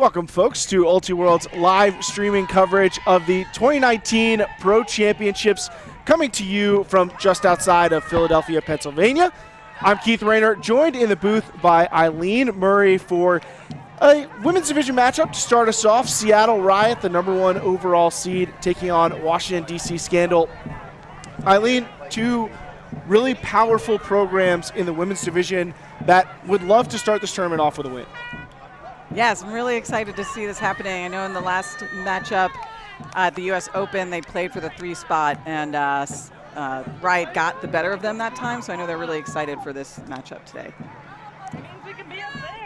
Welcome, folks, to UltiWorld's live streaming coverage of the 2019 Pro Championships, coming to you from just outside of Philadelphia, Pennsylvania. I'm Keith Rayner, joined in the booth by Eileen Murray for a women's division matchup to start us off. Seattle Riot, the #1 overall seed, taking on Washington D.C. Scandal. Eileen, two really powerful programs in the women's division that would love to start this tournament off with a win. Yes, I'm really excited to see this happening. I know in the last matchup at the U.S. Open, they played for the 3 spot, and Riot got the better of them that time, so I know they're really excited for this matchup today.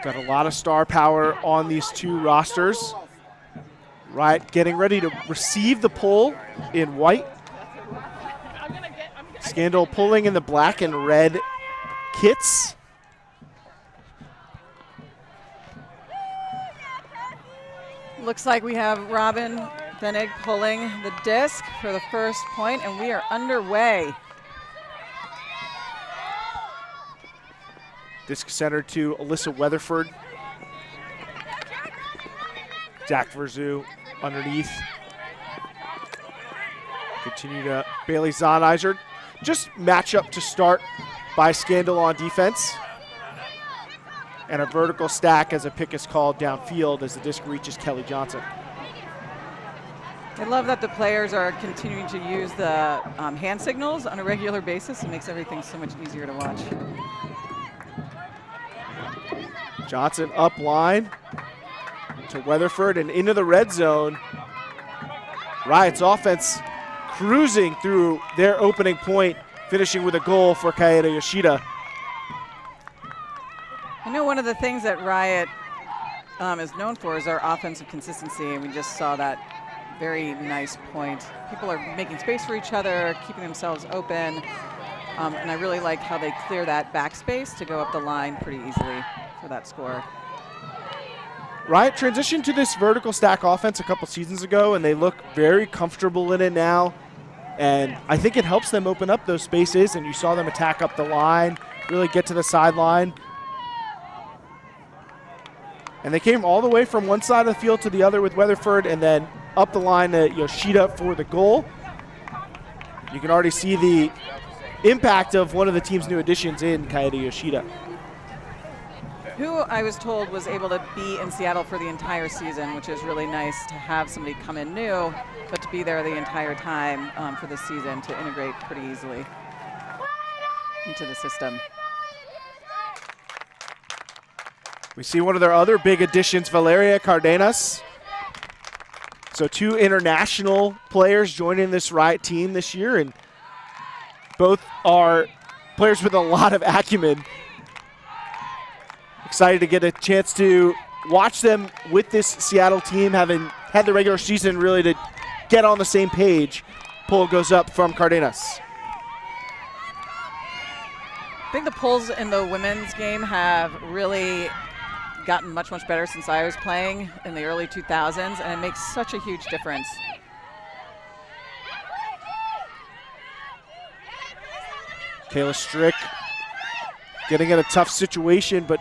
Got a lot of star power on these two rosters. Riot getting ready to receive the pull in white. Scandal pulling in the black and red kits. Looks like we have Robin Venig pulling the disc for the first point, and we are underway. Disc centered to Alyssa Weatherford. Zach Verzu underneath. Continue to Bailey Zonizer. Just matchup to start by Scandal on defense. And a vertical stack as a pick is called downfield as the disc reaches Kelly Johnson. I love that the players are continuing to use the hand signals on a regular basis. It makes everything so much easier to watch. Johnson up line to Weatherford and into the red zone. Riot's offense cruising through their opening point, finishing with a goal for Kaeda Yoshida. I know one of the things that Riot is known for is our offensive consistency, and we just saw that very nice point. People are making space for each other, keeping themselves open, and I really like how they clear that backspace to go up the line pretty easily for that score. Riot transitioned to this vertical stack offense a couple seasons ago, and they look very comfortable in it now. And I think it helps them open up those spaces, and you saw them attack up the line, really get to the sideline. And they came all the way from one side of the field to the other with Weatherford, and then up the line to Yoshida for the goal. You can already see the impact of one of the team's new additions in Kaeda Yoshida, who I was told was able to be in Seattle for the entire season, which is really nice to have somebody come in new, but to be there the entire time for the season to integrate pretty easily into the system. We see one of their other big additions, Valeria Cardenas. So 2 international players joining this Riot team this year, and both are players with a lot of acumen. Excited to get a chance to watch them with this Seattle team, having had the regular season really to get on the same page. Pull goes up from Cardenas. I think the pulls in the women's game have really gotten much, much better since I was playing in the early 2000s, and it makes such a huge difference. Kayla Strick getting in a tough situation, but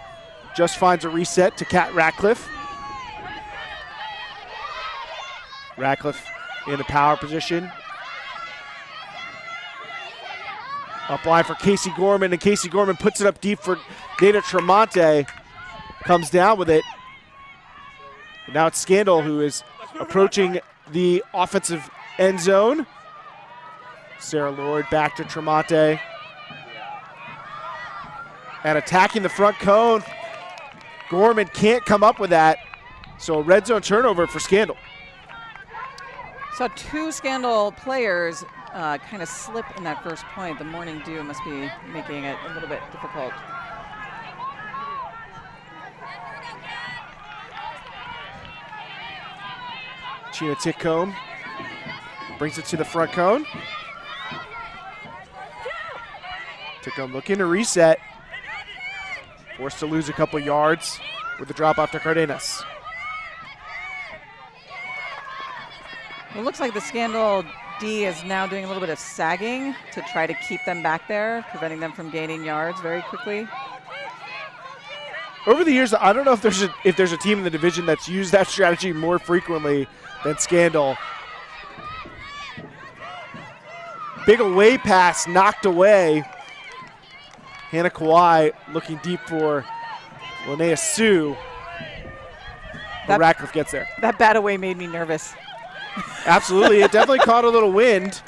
just finds a reset to Kat Ratcliffe. Ratcliffe in a power position. Up line for Casey Gorman, and Casey Gorman puts it up deep for Dana Tremonte. Comes down with it. And now it's Scandal who is approaching the offensive end zone. Sarah Lord back to Tremonte. And attacking the front cone. Gorman can't come up with that. So a red zone turnover for Scandal. So 2 Scandal players kind of slip in that first point. The morning dew must be making it a little bit difficult. Sheena Titcomb brings it to the front cone. Titcomb looking to reset. Forced to lose a couple yards with the drop off to Cardenas. It looks like the Scandal D is now doing a little bit of sagging to try to keep them back there, preventing them from gaining yards very quickly. over the years, I don't know if there's a team in the division that's used that strategy more frequently than Scandal. Big away pass knocked away. Hannah Kawhi looking deep for Linnea Sue. But Ratcliffe gets there. That bat away made me nervous. Absolutely. It definitely caught a little wind.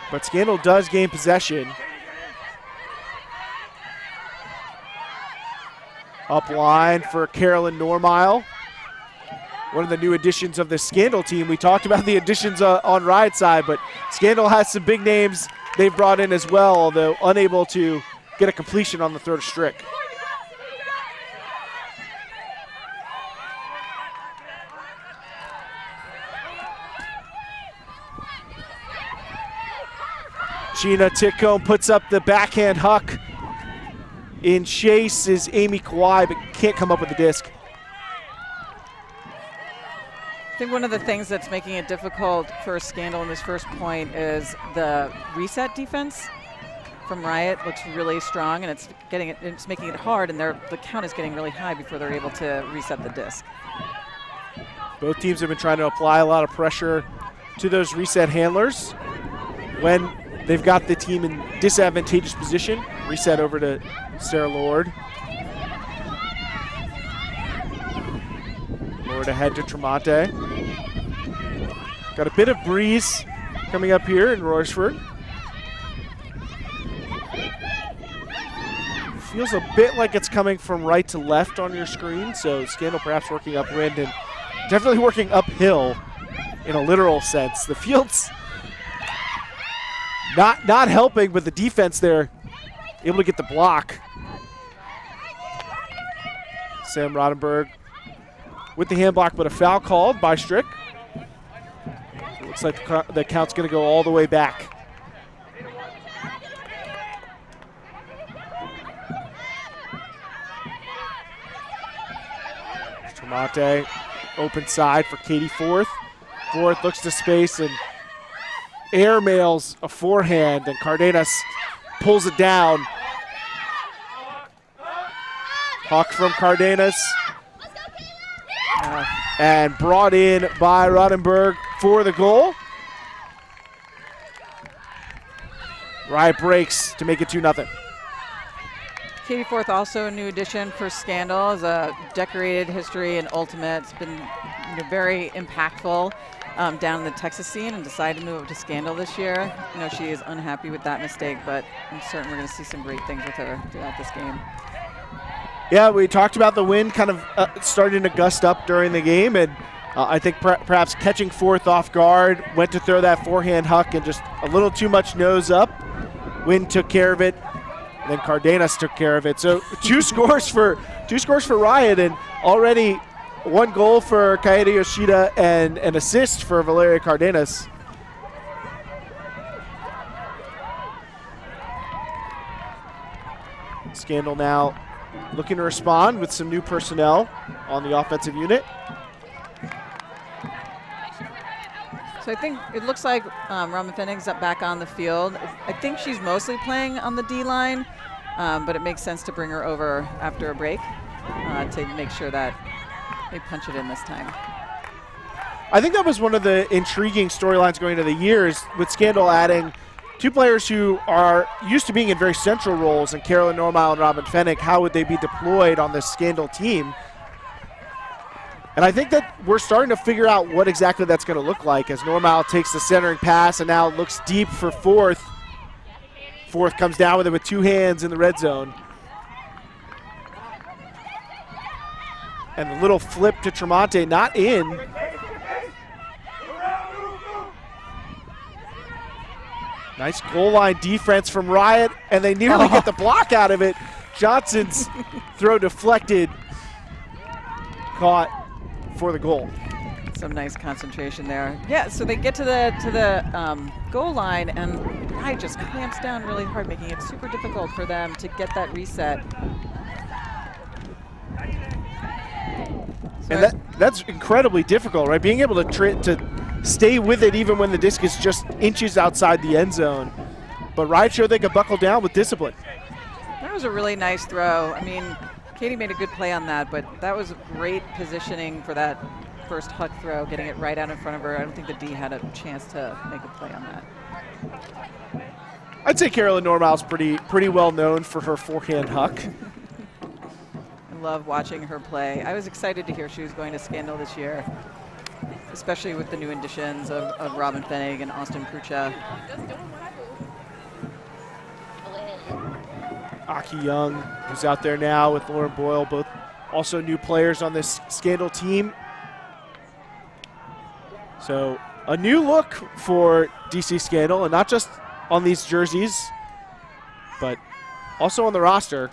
But Scandal does gain possession. Up line for Carolyn Normile. One of the new additions of the Scandal team. We talked about the additions on Riot side, but Scandal has some big names they've brought in as well, although unable to get a completion on the throw to Strick. Gina Titcomb puts up the backhand huck. In chase is Amy Kawhi, but can't come up with the disc. I think one of the things that's making it difficult for Scandal in this first point is the reset defense from Riot looks really strong, and it's making it hard, and the count is getting really high before they're able to reset the disc. Both teams have been trying to apply a lot of pressure to those reset handlers. When they've got the team in disadvantageous position, reset over to Sarah Lord. Lord ahead to Tremonte. Got a bit of breeze coming up here in Royersford. Feels a bit like it's coming from right to left on your screen, so Scandal perhaps working upwind and definitely working uphill in a literal sense. The field's not helping, but the defense there able to get the block. Sam Rodenberg with the hand block, but a foul called by Strick. It looks like the count's going to go all the way back. Tremonte, open side for Katie Forth. Forth looks to space and airmails a forehand, and Cardenas pulls it down. Huck from Cardenas. And brought in by Rodenberg for the goal. Riot breaks to make it 2-0. Katie Forth, also a new addition for Scandal, is a decorated history in Ultimate. It's been very impactful down in the Texas scene, and decided to move up to Scandal this year. She is unhappy with that mistake, but I'm certain we're going to see some great things with her throughout this game. Yeah, we talked about the wind kind of starting to gust up during the game, and I think perhaps catching Forth off guard, went to throw that forehand huck and just a little too much nose up. Wind took care of it, and then Cardenas took care of it. So two scores for Riot, and already one goal for Kaede Yoshida and an assist for Valeria Cardenas. Scandal now looking to respond with some new personnel on the offensive unit. So I think it looks like Raman Pfennig's up back on the field. I think she's mostly playing on the D line, but it makes sense to bring her over after a break to make sure that they punch it in this time. I think that was one of the intriguing storylines going into the years, with Scandal adding two players who are used to being in very central roles, and Carolyn Normile and Robin Pfennig. How would they be deployed on this Scandal team? And I think that we're starting to figure out what exactly that's going to look like as Normile takes the centering pass and now looks deep for Forth. Forth comes down with it with two hands in the red zone. And the little flip to Tremonte, not in. Nice goal line defense from Riot, and they nearly get the block out of it. Johnson's throw deflected, caught for the goal. Some nice concentration there. Yeah, so they get to the goal line, and Riot just clamps down really hard, making it super difficult for them to get that reset. So and that's incredibly difficult, right? Being able to stay with it even when the disc is just inches outside the end zone. But Riot showed they could buckle down with discipline. That was a really nice throw. I mean, Katie made a good play on that, but that was great positioning for that first huck throw, getting it right out in front of her. I don't think the D had a chance to make a play on that. I'd say Carolyn Normale's pretty well known for her forehand huck. I love watching her play. I was excited to hear she was going to Scandal this year, especially with the new additions of Robin Fenig and Austin Prucha. Aki Young, who's out there now with Lauren Boyle, both also new players on this Scandal team. So a new look for DC Scandal, and not just on these jerseys, but also on the roster.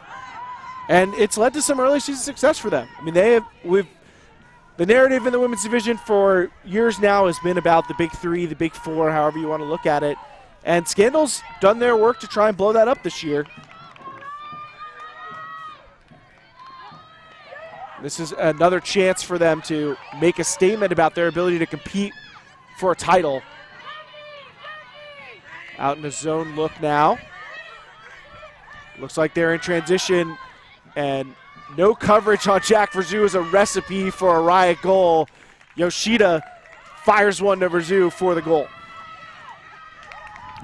And it's led to some early season success for them. I mean, the narrative in the women's division for years now has been about the big three, the big four, however you want to look at it. And Scandal's done their work to try and blow that up this year. This is another chance for them to make a statement about their ability to compete for a title. Out in a zone look now. Looks like they're in transition, and no coverage on Jack Verzou is a recipe for a Riot goal. Yoshida fires one to Verzou for the goal.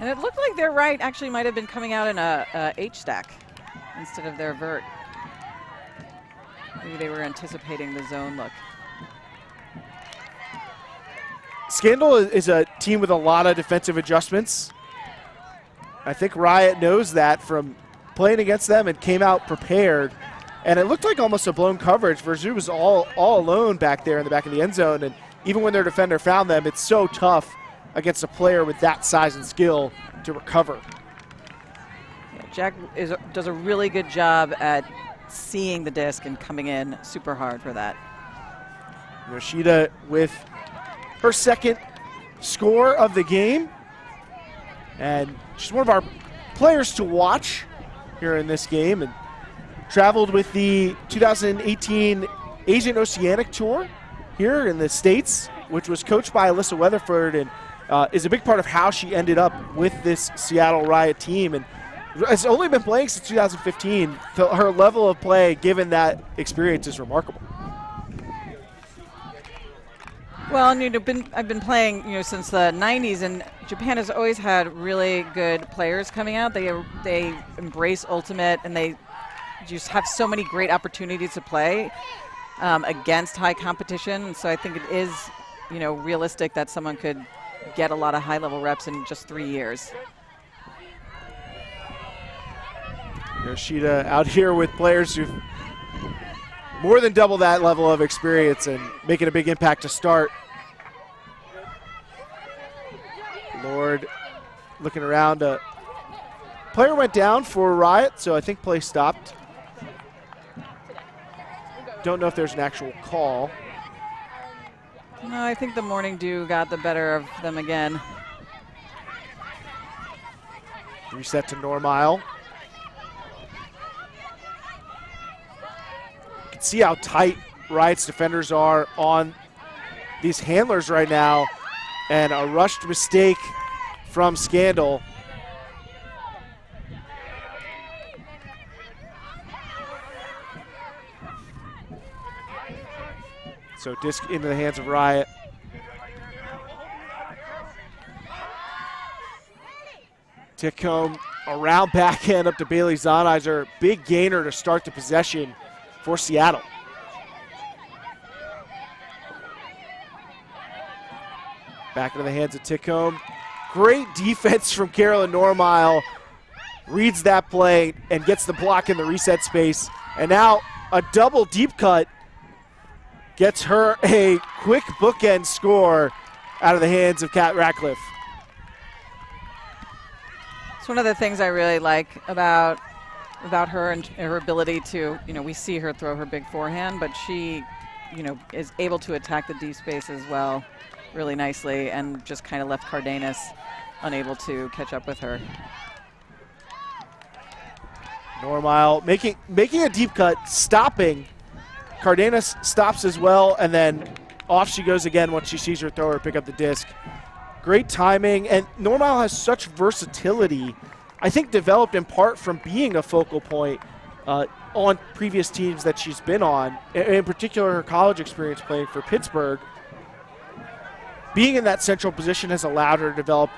And it looked like their right actually might have been coming out in a H-stack instead of their vert. Maybe they were anticipating the zone look. Scandal is a team with a lot of defensive adjustments. I think Riot knows that from playing against them and came out prepared. And it looked like almost a blown coverage. Verzou was all alone back there in the back of the end zone. And even when their defender found them, it's so tough against a player with that size and skill to recover. Yeah, Jack does a really good job at seeing the disc and coming in super hard for that. Yoshida with her second score of the game. And she's one of our players to watch here in this game, and traveled with the 2018 Asian Oceanic Tour here in the States, which was coached by Alyssa Weatherford, and is a big part of how she ended up with this Seattle Riot team. And has only been playing since 2015. So her level of play, given that experience, is remarkable. Well, and I've been playing, since the 90s, and Japan has always had really good players coming out. They embrace Ultimate, and they just have so many great opportunities to play against high competition. And so I think it is, realistic that someone could get a lot of high-level reps in just 3 years. Yoshida out here with players who've more than double that level of experience and making a big impact to start. Lord looking around. Player went down for Riot, so I think play stopped. Don't know if there's an actual call. No, I think the Morning Dew got the better of them again. Reset to Normile. You can see how tight Riot's defenders are on these handlers right now, and a rushed mistake from Scandal. So disc into the hands of Riot. Tickcomb around backhand up to Bailey Zonizer. Big gainer to start the possession for Seattle. Back into the hands of Tickcomb. Great defense from Carolyn Normile. Reads that play and gets the block in the reset space. And now a double deep cut gets her a quick bookend score out of the hands of Kat Ratcliffe. It's one of the things I really like about her and her ability to, we see her throw her big forehand, but she, is able to attack the deep space as well really nicely, and just kind of left Cardenas unable to catch up with her. Normile making a deep cut, stopping. Cardenas stops as well, and then off she goes again once she sees her thrower pick up the disc. Great timing, and Normile has such versatility I think developed in part from being a focal point on previous teams that she's been on, in particular her college experience playing for Pittsburgh. Being in that central position has allowed her to develop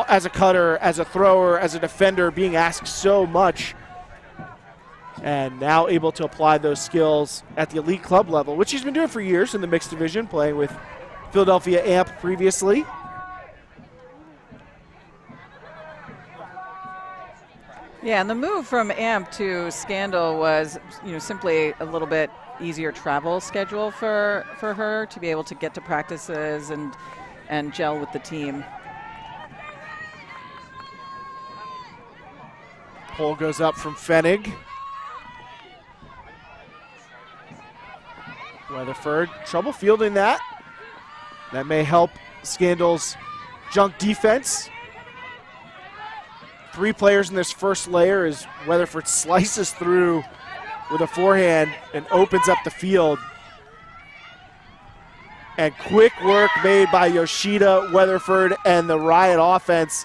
as a cutter, as a thrower, as a defender, being asked so much, and now able to apply those skills at the elite club level, which she's been doing for years in the mixed division, playing with Philadelphia Amp previously. Yeah, and the move from Amp to Scandal was, simply a little bit easier travel schedule for her to be able to get to practices and gel with the team. Pull goes up from Fenig. Weatherford, trouble fielding that. That may help Scandal's junk defense. 3 players in this first layer as Weatherford slices through with a forehand and opens up the field. And quick work made by Yoshida, Weatherford, and the Riot offense.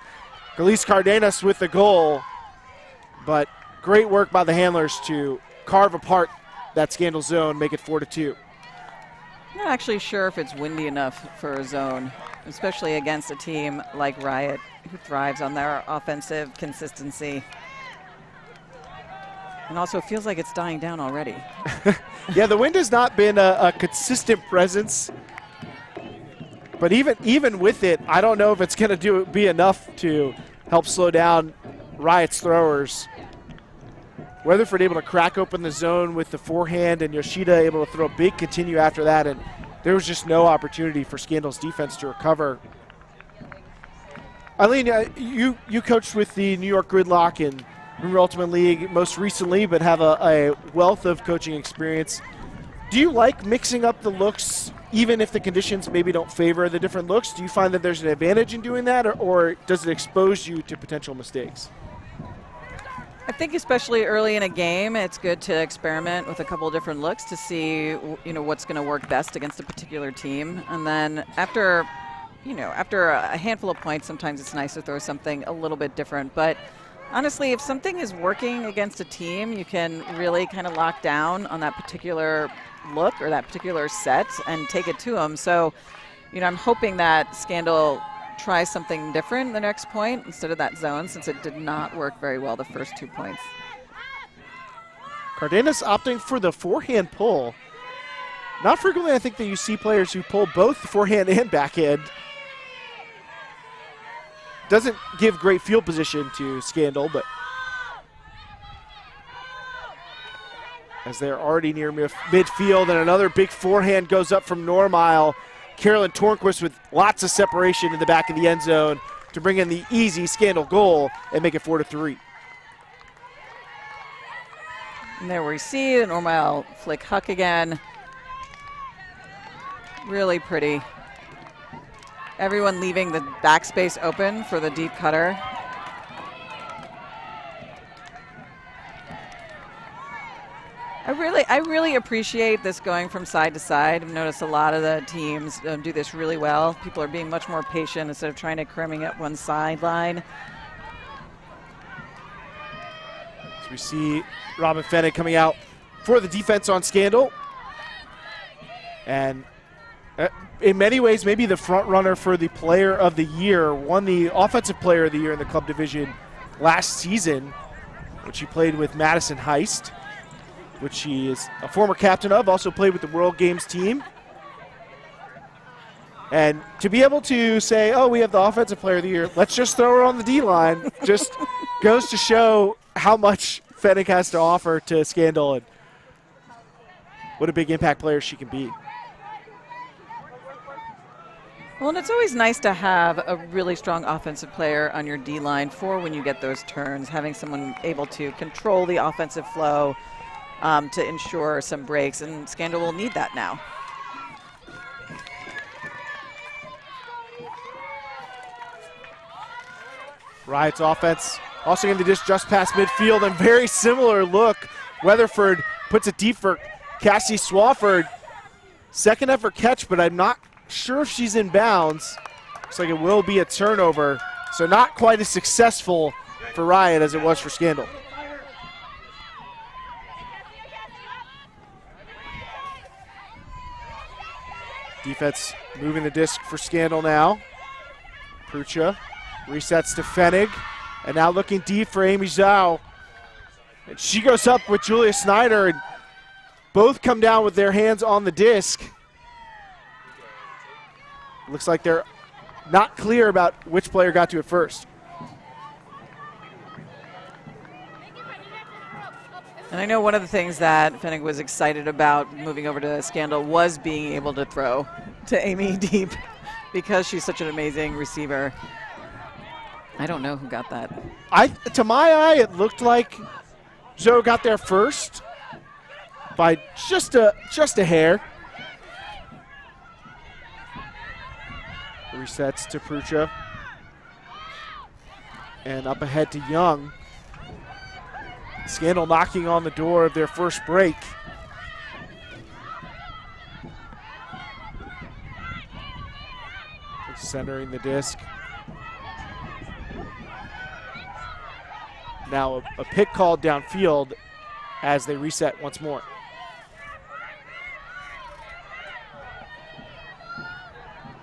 Elise Cardenas with the goal. But great work by the handlers to carve apart that Scandal zone, make it 4-2. I'm not actually sure if it's windy enough for a zone, especially against a team like Riot, who thrives on their offensive consistency. And also feels like it's dying down already. Yeah, the wind has not been a consistent presence. But even with it, I don't know if it's going to be enough to help slow down Riot's throwers. Weatherford able to crack open the zone with the forehand, and Yoshida able to throw a big continue after that, and there was just no opportunity for Scandal's defense to recover. Eileen, you coached with the New York Gridlock and Premier Ultimate League most recently, but have a wealth of coaching experience. Do you like mixing up the looks, even if the conditions maybe don't favor the different looks? Do you find that there's an advantage in doing that, or does it expose you to potential mistakes? I think especially early in a game, it's good to experiment with a couple of different looks to see, what's going to work best against a particular team. And then after a handful of points, sometimes it's nice to throw something a little bit different. But honestly, if something is working against a team, you can really kind of lock down on that particular look or that particular set and take it to them. So, I'm hoping that Scandal tries something different the next point instead of that zone, since it did not work very well the first 2 points. Cardenas opting for the forehand pull. Not frequently I think that you see players who pull both forehand and backhand. Doesn't give great field position to Scandal, but as they're already near midfield, and another big forehand goes up from Normile. Carolyn Tornquist with lots of separation in the back of the end zone to bring in the easy Scandal goal and make it 4-3. And there we see the Normile flick huck again. Really pretty. Everyone leaving the backspace open for the deep cutter. I really appreciate this going from side to side. I've noticed a lot of the teams do this really well. People are being much more patient instead of trying to cramming up one sideline. So we see Robin Fenig coming out for the defense on Scandal. And in many ways, maybe the front runner for the player of the year. Won the offensive player of the year in the club division last season, which she played with Madison Heist, which she is a former captain of, also played with the World Games team. And to be able to say, oh, we have the offensive player of the year, let's just throw her on the D-line, just goes to show how much Fenig has to offer to Scandal and what a big impact player she can be. Well, and it's always nice to have a really strong offensive player on your D-line for when you get those turns, having someone able to control the offensive flow, to ensure some breaks, and Scandal will need that now. Riot's offense also going to just past midfield, and very similar look. Weatherford puts it deep for Cassie Swafford. Second effort catch, but I'm not sure if she's in bounds. Looks like it will be a turnover, so not quite as successful for Riot as it was for Scandal. Defense moving the disc for Scandal now. Prucha resets to Fenig, and now looking deep for Amy Zhao. And she goes up with Julia Snyder, and both come down with their hands on the disc. Looks like they're not clear about which player got to it first. And I know one of the things that Fenig was excited about moving over to Scandal was being able to throw to Amy deep because she's such an amazing receiver. I don't know who got that. To my eye, it looked like Zoe got there first by just a hair. Resets to Prucha. And up ahead to Young. Scandal knocking on the door of their first break. Centering the disc. Now a pick called downfield as they reset once more.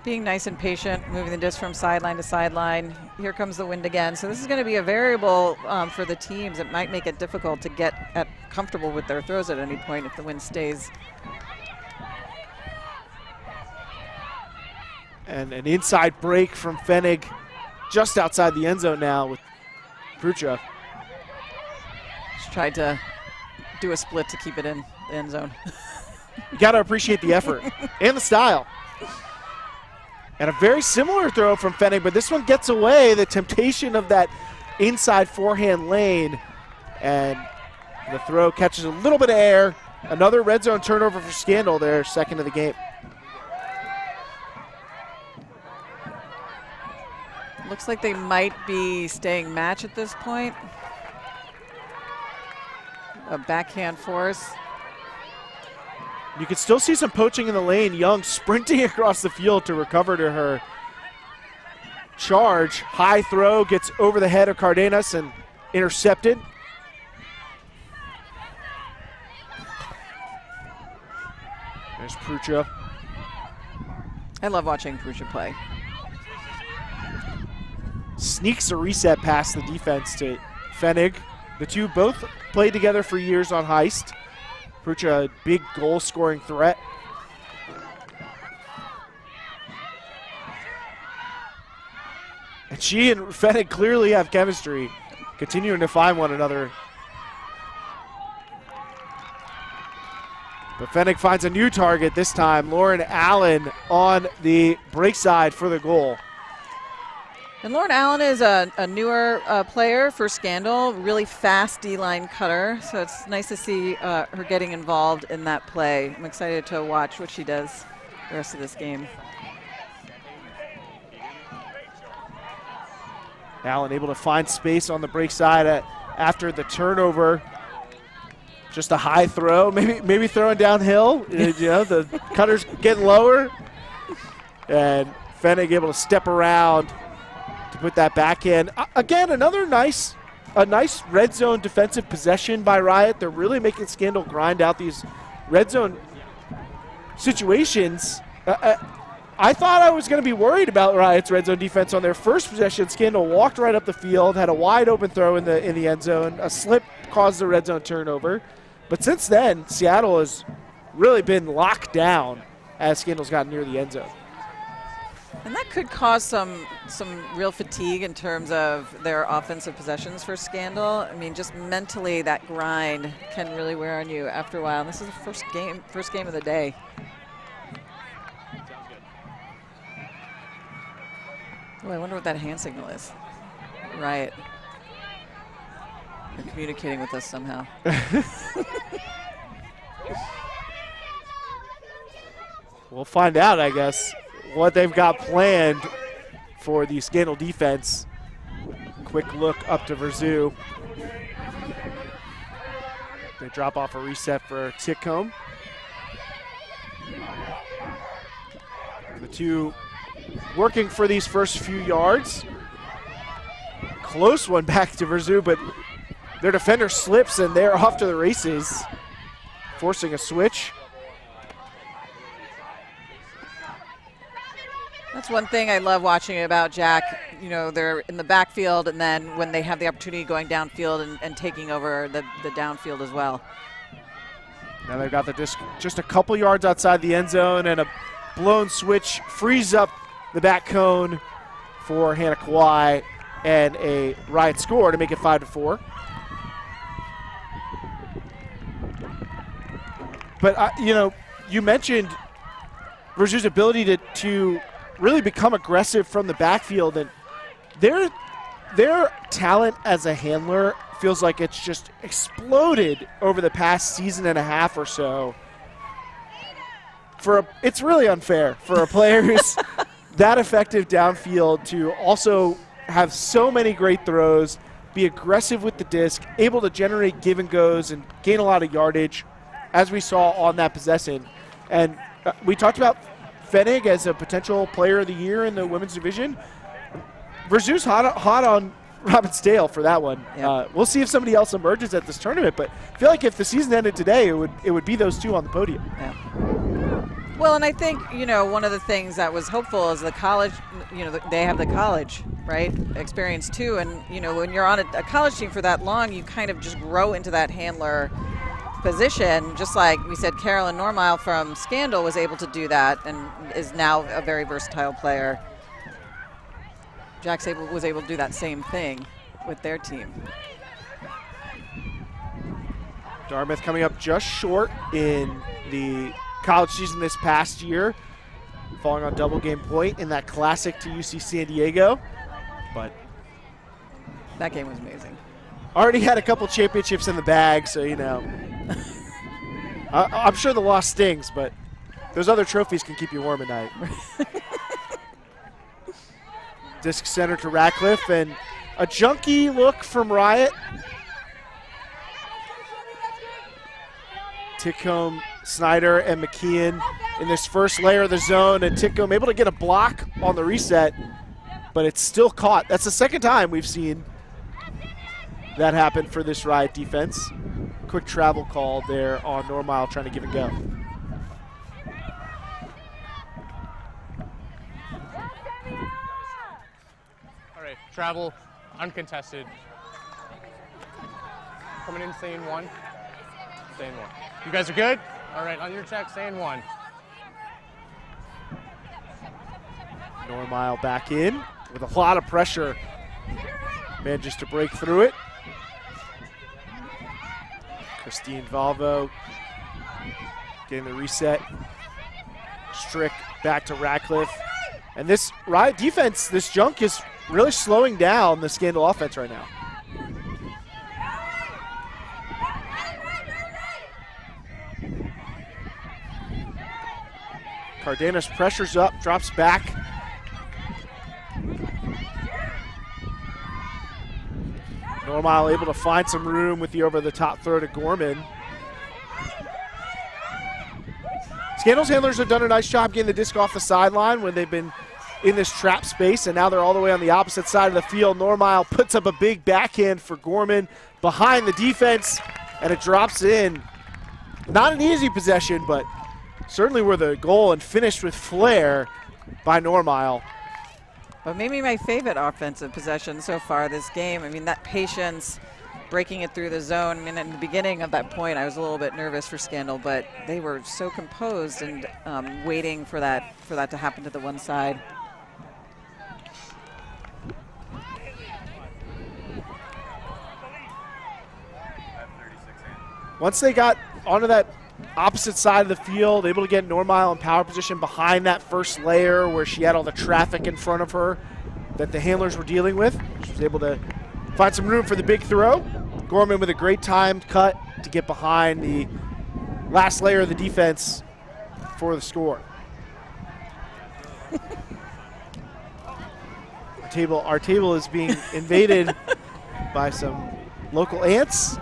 Being nice and patient, moving the disc from sideline to sideline. Here comes the wind again. So this is going to be a variable for the teams. It might make it difficult to get comfortable with their throws at any point if the wind stays. And an inside break from Fenig just outside the end zone now with Prucha. Just tried to do a split to keep it in the end zone. You got to appreciate the effort and the style. And a very similar throw from Fenig, but this one gets away. The temptation of that inside forehand lane. And the throw catches a little bit of air. Another red zone turnover for Scandal, their second of the game. Looks like they might be staying match at this point. A backhand force. You can still see some poaching in the lane. Young sprinting across the field to recover to her charge. High throw gets over the head of Cardenas and intercepted. There's Prucha. I love watching Prucha play. Sneaks a reset past the defense to Fenig. The two both played together for years on Heist. Prucha, a big goal-scoring threat. And she and Fenig clearly have chemistry, continuing to find one another. But Fenig finds a new target this time. Lauren Allen on the break side for the goal. And Lauren Allen is a newer player for Scandal, really fast D-line cutter. So it's nice to see her getting involved in that play. I'm excited to watch what she does the rest of this game. Allen able to find space on the break side after the turnover. Just a high throw, maybe throwing downhill. You know, the cutter's getting lower. And Fenig able to step around to put that back in. Again, a nice red zone defensive possession by Riot. They're really making Scandal grind out these red zone situations. I thought I was going to be worried about Riot's red zone defense on their first possession. Scandal walked right up the field, had a wide open throw in the end zone. A slip caused the red zone turnover. But since then, Seattle has really been locked down as Scandal's gotten near the end zone. And that could cause some real fatigue in terms of their offensive possessions for Scandal. I mean, just mentally, that grind can really wear on you after a while. And this is the first game of the day. Oh, I wonder what that hand signal is. Riot. They're communicating with us somehow. We'll find out, I guess, what they've got planned for the Scandal defense. Quick look up to Verzu. They drop off a reset for Titcomb. The two working for these first few yards. close one back to Verzu, but their defender slips and they're off to the races, forcing a switch. That's one thing I love watching about Jack. You know, they're in the backfield, and then when they have the opportunity going downfield and taking over the downfield as well. Now they've got the disc just a couple yards outside the end zone, and a blown switch frees up the back cone for Hannah Kawhi, and a Riot score to make it 5-4. But, you know, you mentioned Verzu's ability to really become aggressive from the backfield, and their talent as a handler feels like it's just exploded over the past season and a half or so. It's really unfair for a player who's that effective downfield to also have so many great throws, be aggressive with the disc, able to generate give and goes and gain a lot of yardage, as we saw on that possession. And we talked about Fenig as a potential player of the year in the women's division. Verzu's hot on Robin Stale for that one. Yeah. We'll see if somebody else emerges at this tournament, but I feel like if the season ended today, it would be those two on the podium. Yeah. Well, and I think, you know, one of the things that was hopeful is the college, you know, they have the college, right, experience too. And, you know, when you're on a college team for that long, you kind of just grow into that handler position, just like we said Carolyn Normile from Scandal was able to do that and is now a very versatile player. Jax was able to do that same thing with their team. Dartmouth coming up just short in the college season this past year, falling on double game point in that classic to UC San Diego. But that game was amazing. Already had a couple championships in the bag, so, you know. I'm sure the loss stings, but those other trophies can keep you warm at night. Disc center to Ratcliffe, and a junky look from Riot. Titcomb, Snyder, and McKeon in this first layer of the zone, and Titcomb able to get a block on the reset, but it's still caught. That's the second time we've seen that happen for this Riot defense. Quick travel call there on Normile trying to give and go. All right, travel, uncontested. Coming in, staying one. Staying one. You guys are good? All right, on your check, staying one. Normile back in with a lot of pressure. Manages to break through it. Christine Valvo getting the reset. Strick back to Ratcliffe. And this Riot defense, this junk is really slowing down the Scandal offense right now. Cardenas pressures up, drops back. Normile able to find some room with the over-the-top throw to Gorman. Scandal's handlers have done a nice job getting the disc off the sideline when they've been in this trap space, and now they're all the way on the opposite side of the field. Normile puts up a big backhand for Gorman behind the defense, and it drops in. Not an easy possession, but certainly worth a goal and finished with flair by Normile. But maybe my favorite offensive possession so far this game. I mean, that patience, breaking it through the zone. I mean, in the beginning of that point, I was a little bit nervous for Scandal, but they were so composed and waiting for that to happen to the one side. Once they got onto that opposite side of the field, able to get Normile in power position behind that first layer where she had all the traffic in front of her that the handlers were dealing with. She was able to find some room for the big throw. Gorman with a great timed cut to get behind the last layer of the defense for the score. Our table is being invaded by some local ants.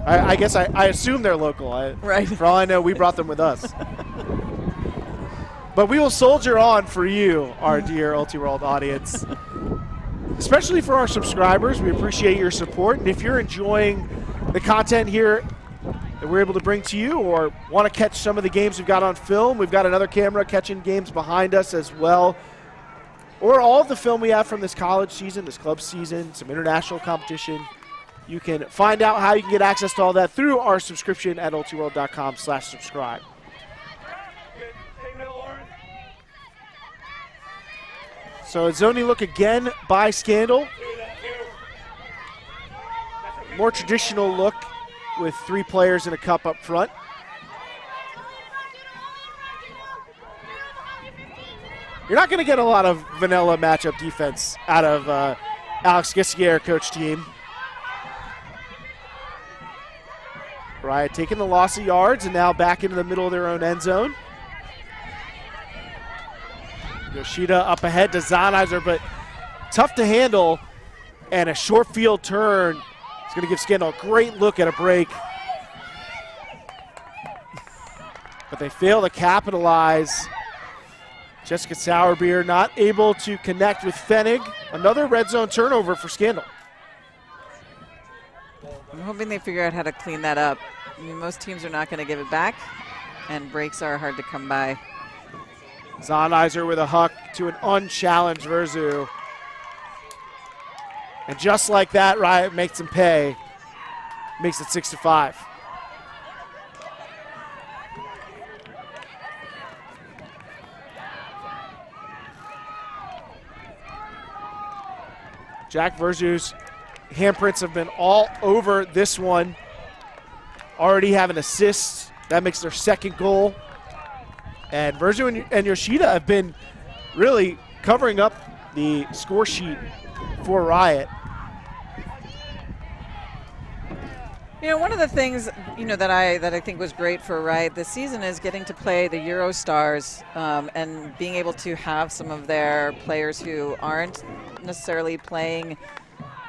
I guess I assume they're local. Right. For all I know, we brought them with us. But we will soldier on for you, our dear Ultiworld audience. especially for our subscribers. We appreciate your support. And if you're enjoying the content here that we're able to bring to you, or want to catch some of the games we've got on film, we've got another camera catching games behind us as well, or all of the film we have from this college season, this club season, some international competition. You can find out how you can get access to all that through our subscription at ultiworld.com/subscribe. So a zony look again by Scandal. More traditional look with 3 players in a cup up front. You're not going to get a lot of vanilla matchup defense out of Alex Gissier coach team. Riot taking the loss of yards and now back into the middle of their own end zone. Yoshida up ahead to Zahnizer, but tough to handle, and a short field turn is going to give Scandal a great look at a break. But they fail to capitalize. Jessica Sauerbier not able to connect with Fenig. Another red zone turnover for Scandal. I'm hoping they figure out how to clean that up. I mean, most teams are not going to give it back, and breaks are hard to come by. Zahnizer with a huck to an unchallenged Verzu. And just like that, Riot makes them pay. Makes it 6-5. Jack Verzu's handprints have been all over this one. Already have an assist. That makes their second goal. And Verzu and Yoshida have been really covering up the score sheet for Riot. You know, one of the things, you know, that I think was great for Riot this season is getting to play the Eurostars and being able to have some of their players who aren't necessarily playing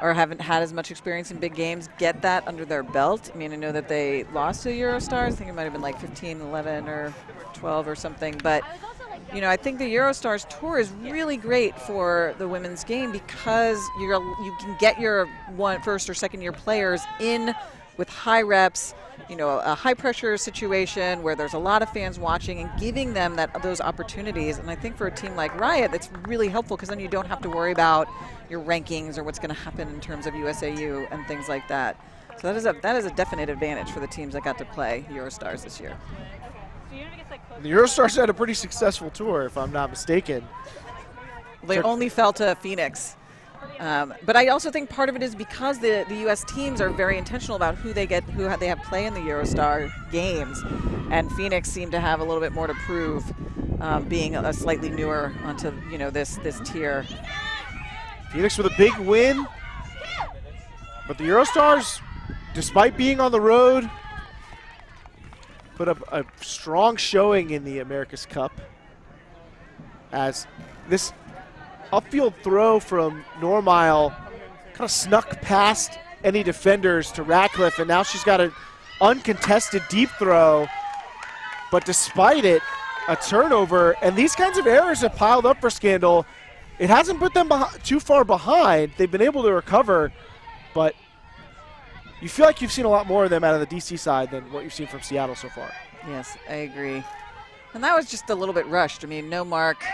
or haven't had as much experience in big games get that under their belt. I mean, I know that they lost to Eurostars. I think it might have been like 15-11 or 12 or something. But, you know, I think the Eurostars tour is really great for the women's game because you can get your first or second year players in with high reps, you know, a high pressure situation where there's a lot of fans watching and giving them those opportunities. And I think for a team like Riot, that's really helpful because then you don't have to worry about your rankings or what's going to happen in terms of USAU and things like that. So that is a definite advantage for the teams that got to play Eurostars this year. The Eurostars had a pretty successful tour, if I'm not mistaken. They only fell to Phoenix. But I also think part of it is because the U.S. teams are very intentional about who they have play in the Eurostar games, and Phoenix seemed to have a little bit more to prove, being a slightly newer onto this tier. Phoenix with a big win, but the Eurostars, despite being on the road, put up a strong showing in the America's Cup as this upfield throw from Normile kind of snuck past any defenders to Ratcliffe, and now she's got an uncontested deep throw. But despite it, a turnover, and these kinds of errors have piled up for Scandal. It hasn't put them too far behind. They've been able to recover, but you feel like you've seen a lot more of them out of the D.C. side than what you've seen from Seattle so far. Yes, I agree. And that was just a little bit rushed. I mean, no mark.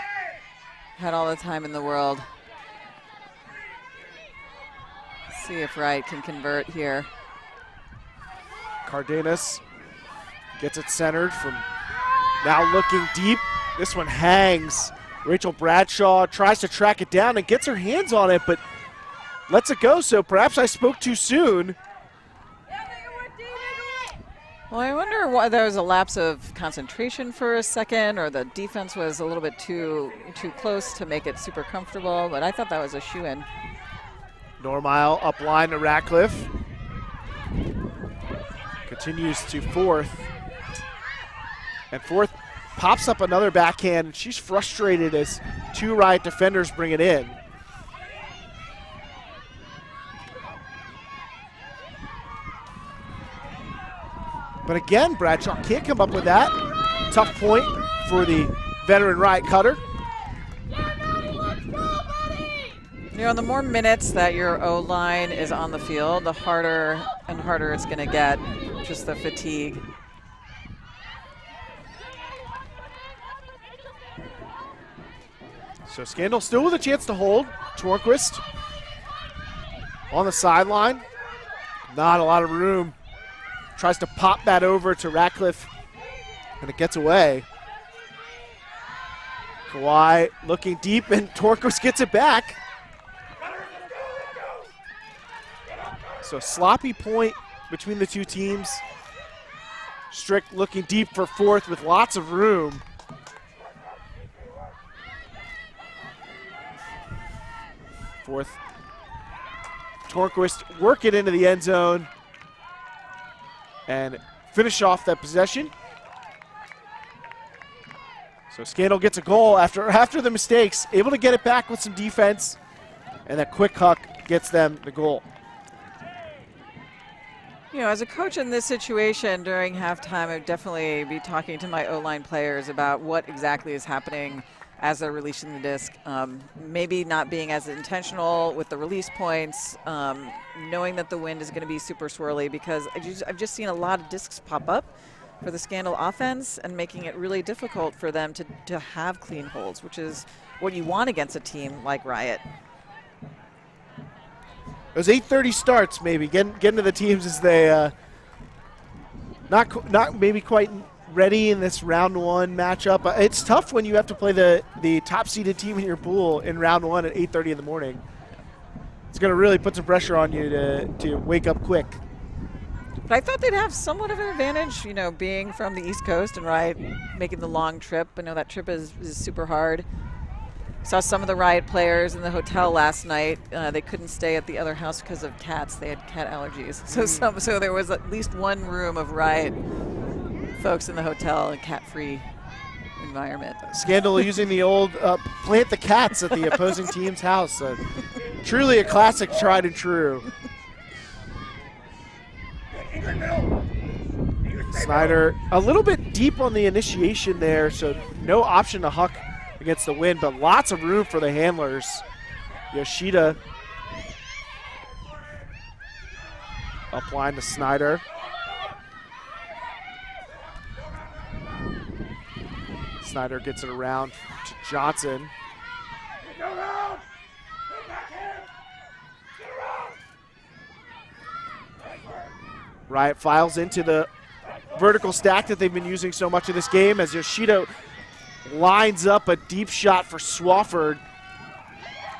Had all the time in the world. Let's see if Riot can convert here. Cardenas gets it centered from now looking deep. This one hangs. Rachel Bradshaw tries to track it down and gets her hands on it, but lets it go. So perhaps I spoke too soon. Well, I wonder why there was a lapse of concentration for a second, or the defense was a little bit too close to make it super comfortable, but I thought that was a shoe-in. Normile up line to Ratcliffe. Continues to Fourth. And Fourth pops up another backhand. She's frustrated as 2 Riot defenders bring it in. But again, Bradshaw can't come up with that. Tough point for the veteran Riot cutter. You You know, the more minutes that your O-line is on the field, the harder and harder it's going to get, just the fatigue. So Scandal still with a chance to hold. Tornquist on the sideline. Not a lot of room. Tries to pop that over to Ratcliffe, and it gets away. Kawhi looking deep, and Tornquist gets it back. So sloppy point between the two teams. Strick looking deep for fourth with lots of room. Fourth. Tornquist work it into the end zone and finish off that possession. So Scandal gets a goal after the mistakes, able to get it back with some defense, and that quick huck gets them the goal. You know, as a coach in this situation during halftime, I'd definitely be talking to my O-line players about what exactly is happening as they're releasing the disc. Maybe not being as intentional with the release points, knowing that the wind is going to be super swirly, because I've just seen a lot of discs pop up for the Scandal offense and making it really difficult for them to have clean holds, which is what you want against a team like Riot. Those 8:30 starts, maybe getting to the teams as they not maybe quite ready in this round one matchup. It's tough when you have to play the top seeded team in your pool in round one at 8:30 in the morning. It's going to really put some pressure on you to wake up quick. But I thought they'd have somewhat of an advantage, you know, being from the East Coast and Riot making the long trip. I know that trip is super hard. Saw some of the Riot players in the hotel last night. They couldn't stay at the other house because of cats. They had cat allergies. So there was at least one room of Riot folks in the hotel, a cat-free environment. Scandal using the old plant the cats at the opposing team's house. Truly a classic, tried and true. Snyder a little bit deep on the initiation there, so no option to huck against the wind, but lots of room for the handlers. Yoshida upline to Snyder. Snyder gets it around to Johnson. Riot files into the vertical stack that they've been using so much of this game as Yoshida lines up a deep shot for Swafford.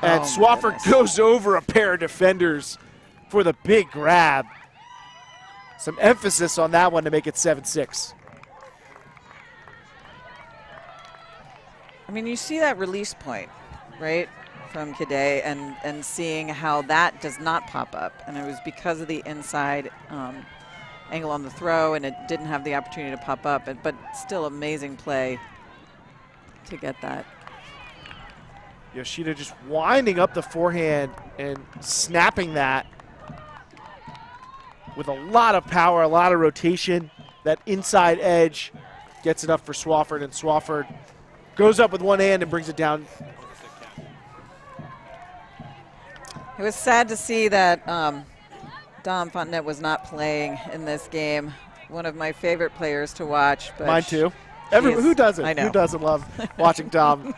And Swafford goes over a pair of defenders for the big grab. Some emphasis on that one to make it 7-6. I mean, you see that release point, right, from Kade, and seeing how that does not pop up. And it was because of the inside angle on the throw, and it didn't have the opportunity to pop up. But still amazing play to get that. Yoshida just winding up the forehand and snapping that with a lot of power, a lot of rotation. That inside edge gets enough for Swafford, and Swafford goes up with one hand and brings it down. It was sad to see that Dom Fontenette was not playing in this game. One of my favorite players to watch. But mine too. Who doesn't? I know. Who doesn't love watching Dom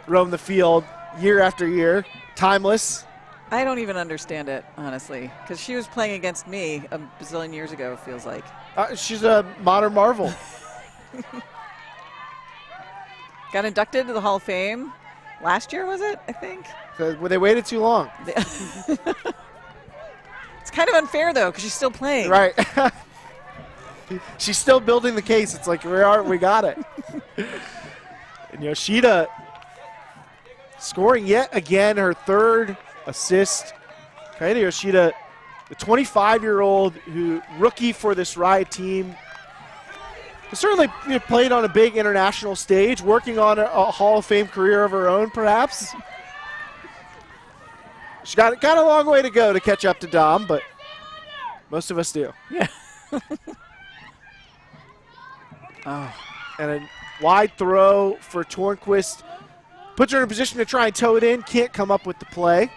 roam the field year after year? Timeless. I don't even understand it, honestly, because she was playing against me a bazillion years ago, it feels like. She's a modern marvel. Got inducted to the Hall of Fame last year, was it, I think? Well, they waited too long. It's kind of unfair, though, because she's still playing. Right. She's still building the case. It's like, we got it. And Yoshida scoring yet again her third assist. Kaede Yoshida, the 25-year-old rookie for this Riot team, certainly played on a big international stage, working on a Hall of Fame career of her own, perhaps. She got a long way to go to catch up to Dom, but most of us do. Yeah. And a wide throw for Tornquist. Puts her in a position to try and toe it in. Can't come up with the play.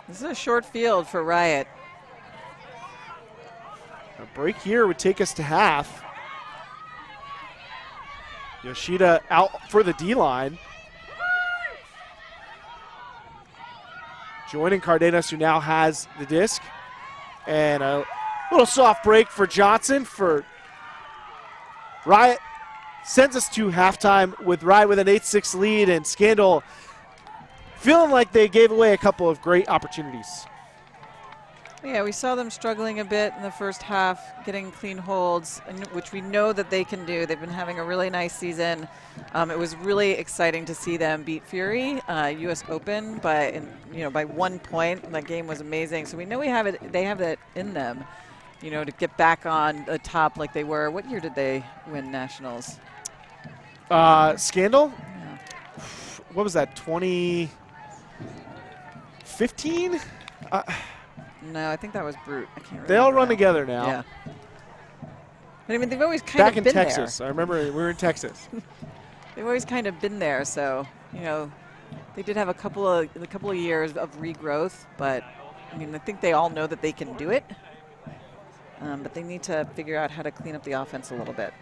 This is a short field for Riot. A break here would take us to half. Yoshida out for the D-line. Joining Cardenas, who now has the disc. And a little soft break for Johnson for Riot. Sends us to halftime with Riot with an 8-6 lead, and Scandal feeling like they gave away a couple of great opportunities. Yeah, we saw them struggling a bit in the first half, getting clean holds, which we know that they can do. They've been having a really nice season. It was really exciting to see them beat Fury, U.S. Open, by 1 point. That game was amazing. So we know they have it in them, to get back on the top like they were. What year did they win nationals? Scandal? Yeah. What was that, 2015? No, I think that was Brute. I can't remember. They all run together now. Yeah. But I mean, they've always kind Back of in been Texas. there. I remember we were in Texas. They've always kind of been there, so they did have a couple of years of regrowth. But I mean, I think they all know that they can do it. But they need to figure out how to clean up the offense a little bit.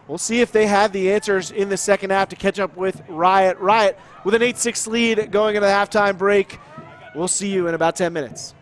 We'll see if they have the answers in the second half to catch up with Riot. Riot with an 8-6 lead going into the halftime break. We'll see you in about 10 minutes.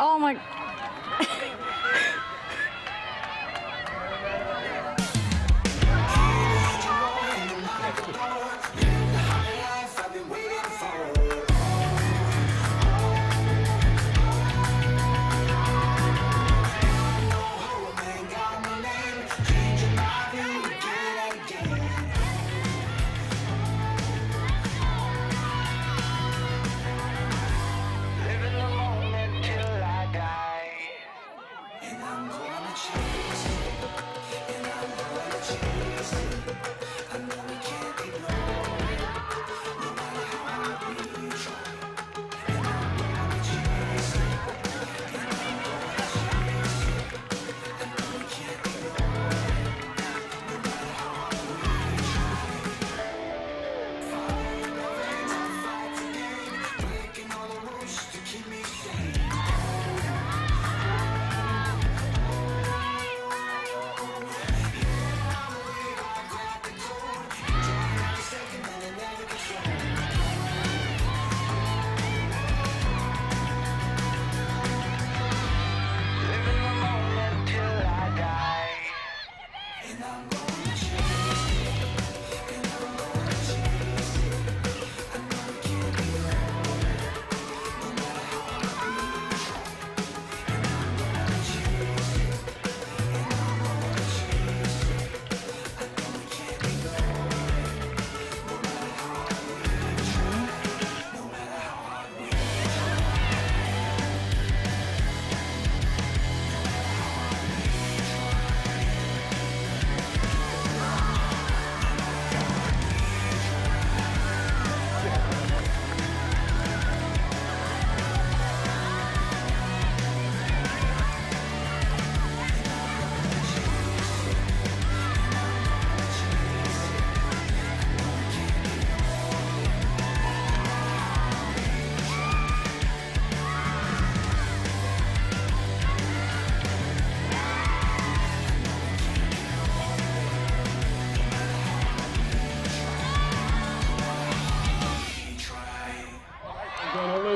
Oh my.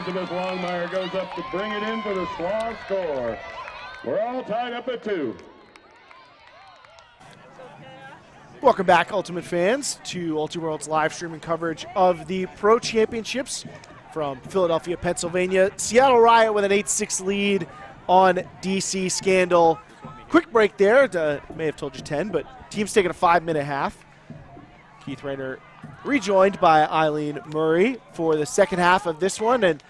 Elizabeth Longmire goes up to bring it in for the SWA score. We're all tied up at 2. Welcome back, Ultimate fans, to Ultiworld's live streaming coverage of the Pro Championships from Philadelphia, Pennsylvania. Seattle Riot with an 8-6 lead on DC Scandal. Quick break there. May have told you 10, but team's taking a 5-minute half. Keith Rayner rejoined by Eileen Murray for the second half of this one. And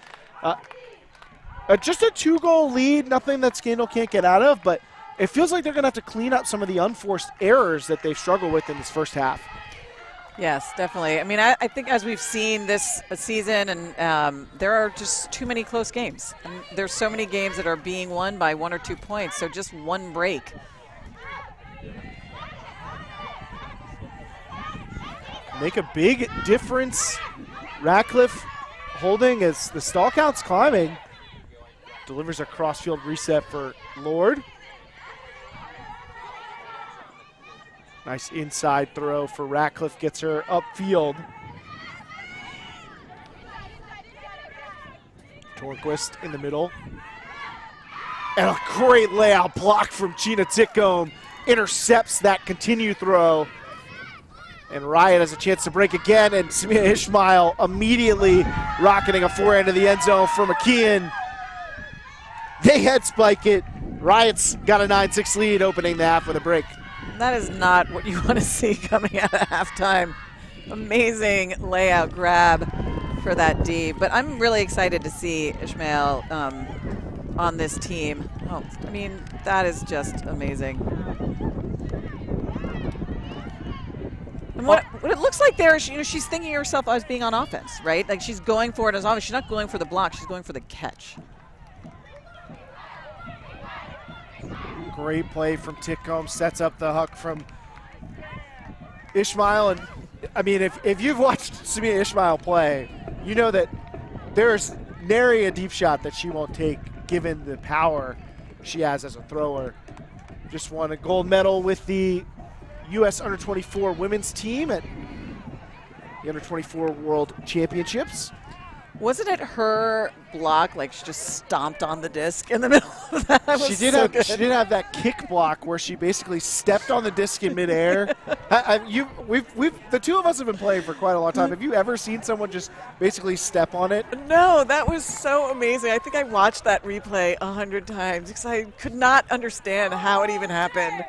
just a 2-goal lead, nothing that Scandal can't get out of, but it feels like they're going to have to clean up some of the unforced errors that they've struggled with in this first half. Yes, definitely. I mean, I think as we've seen this season, and there are just too many close games. And there's so many games that are being won by 1 or 2 points, so just one break. Make a big difference. Ratcliffe holding as the stall count's climbing. Delivers a cross-field reset for Lord. Nice inside throw for Ratcliffe, gets her upfield. Torquist in the middle. And a great layout block from Gina Titcomb. Intercepts that continued throw. And Riot has a chance to break again, and Samia Ishmael immediately rocketing a forehand to the end zone from McKeon. They head spike it. Riot's got a 9-6 lead opening the half with a break. That is not what you want to see coming out of halftime. Amazing layout grab for that D. But I'm really excited to see Ishmael on this team. Oh, I mean, that is just amazing. And what it looks like there is, she's thinking of herself as being on offense, right? Like she's going for it as offense. She's not going for the block. She's going for the catch. Great play from Titcomb, sets up the huck from Ishmael. And I mean, if you've watched Samia Ishmael play, you know that there's nary a deep shot that she won't take given the power she has as a thrower. Just won a gold medal with the U.S. Under-24 women's team at the Under-24 World Championships. Wasn't it her block, like she just stomped on the disc in the middle of that? She did have that kick block where she basically stepped on the disc in midair. The two of us have been playing for quite a long time. Have you ever seen someone just basically step on it? No, that was so amazing. I think I watched that replay 100 times because I could not understand how it even happened.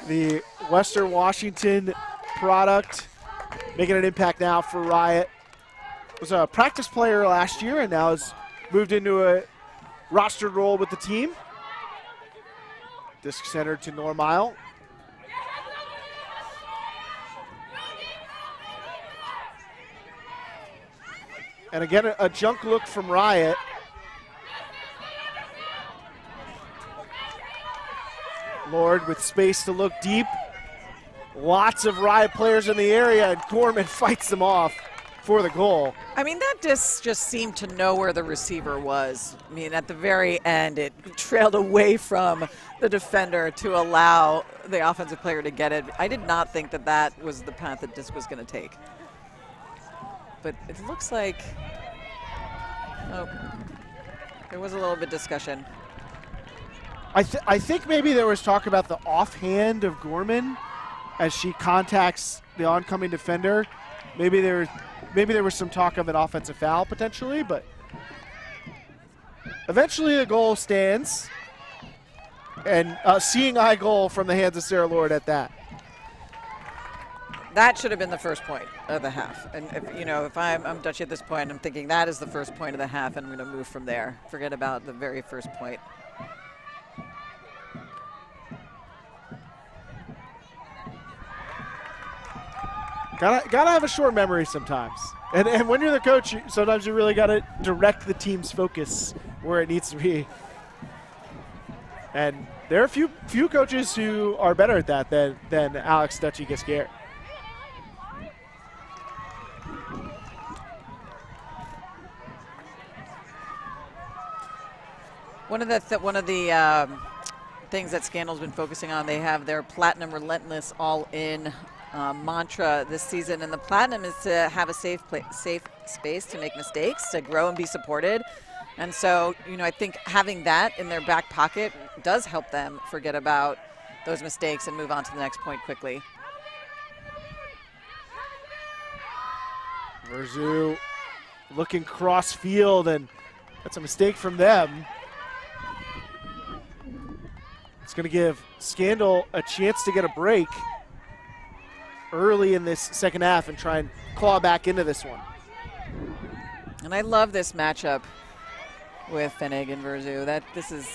The Western Washington product making an impact now for Riot. Was a practice player last year and now has moved into a rostered role with the team. Disc centered to Normile. And again, a junk look from Riot. Lord with space to look deep. Lots of Riot players in the area, and Gorman fights them off for the goal. I mean, that disc just seemed to know where the receiver was. I mean, at the very end, it trailed away from the defender to allow the offensive player to get it. I did not think that that was the path that disc was going to take. But it looks like, oh, there was a little bit of discussion. I think maybe there was talk about the offhand of Gorman as she contacts the oncoming defender. Maybe there was some talk of an offensive foul potentially, but eventually the goal stands. And a seeing eye goal from the hands of Sarah Lord at that. That should have been the first point of the half. And if I'm Dutchy at this point, I'm thinking that is the first point of the half, and I'm going to move from there. Forget about the very first point. Gotta have a short memory sometimes. And when you're the coach, sometimes you really gotta direct the team's focus where it needs to be. And there are a few coaches who are better at that than Alex Dutchy Gasquet. One of the things that Scandal's been focusing on, they have their Platinum Relentless All-In mantra this season in the Platinum is to have a safe space to make mistakes, to grow and be supported. And so, I think having that in their back pocket does help them forget about those mistakes and move on to the next point quickly. Verzu looking cross field, and that's a mistake from them. It's going to give Scandal a chance to get a break early in this second half and try and claw back into this one. And I love this matchup with Fenig and Verzu. This is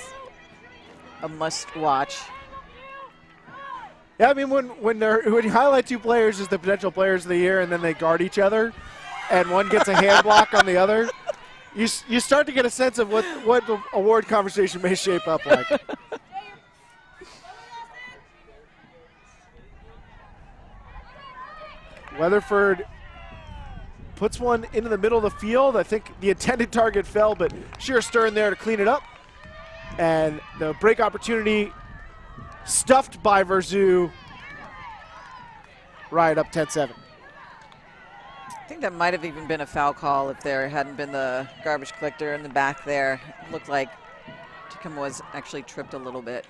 a must-watch. Yeah, I mean, when you highlight two players as the potential players of the year and then they guard each other and one gets a hand block on the other, you start to get a sense of what the award conversation may shape up like. Weatherford puts one into the middle of the field. I think the intended target fell, but Sheer Stern there to clean it up. And the break opportunity stuffed by Verzu. Riot up 10-7. I think that might have even been a foul call if there hadn't been the garbage collector in the back there. It looked like Tickham was actually tripped a little bit.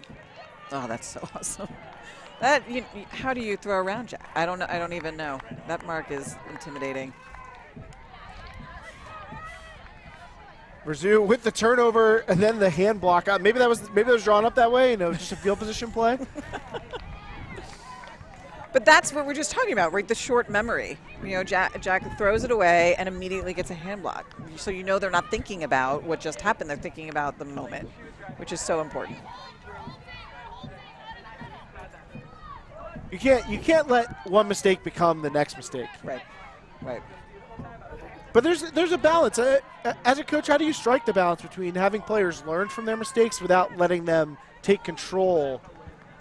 Oh, that's so awesome. How do you throw around Jack? I don't know. I don't even know. That mark is intimidating. Verzu with the turnover and then the hand block. Maybe that was drawn up that way. Just a field position play. But that's what we're just talking about, right? The short memory. Jack throws it away and immediately gets a hand block. So they're not thinking about what just happened. They're thinking about the moment, which is so important. You can't let one mistake become the next mistake. Right. But there's a balance. As a coach, how do you strike the balance between having players learn from their mistakes without letting them take control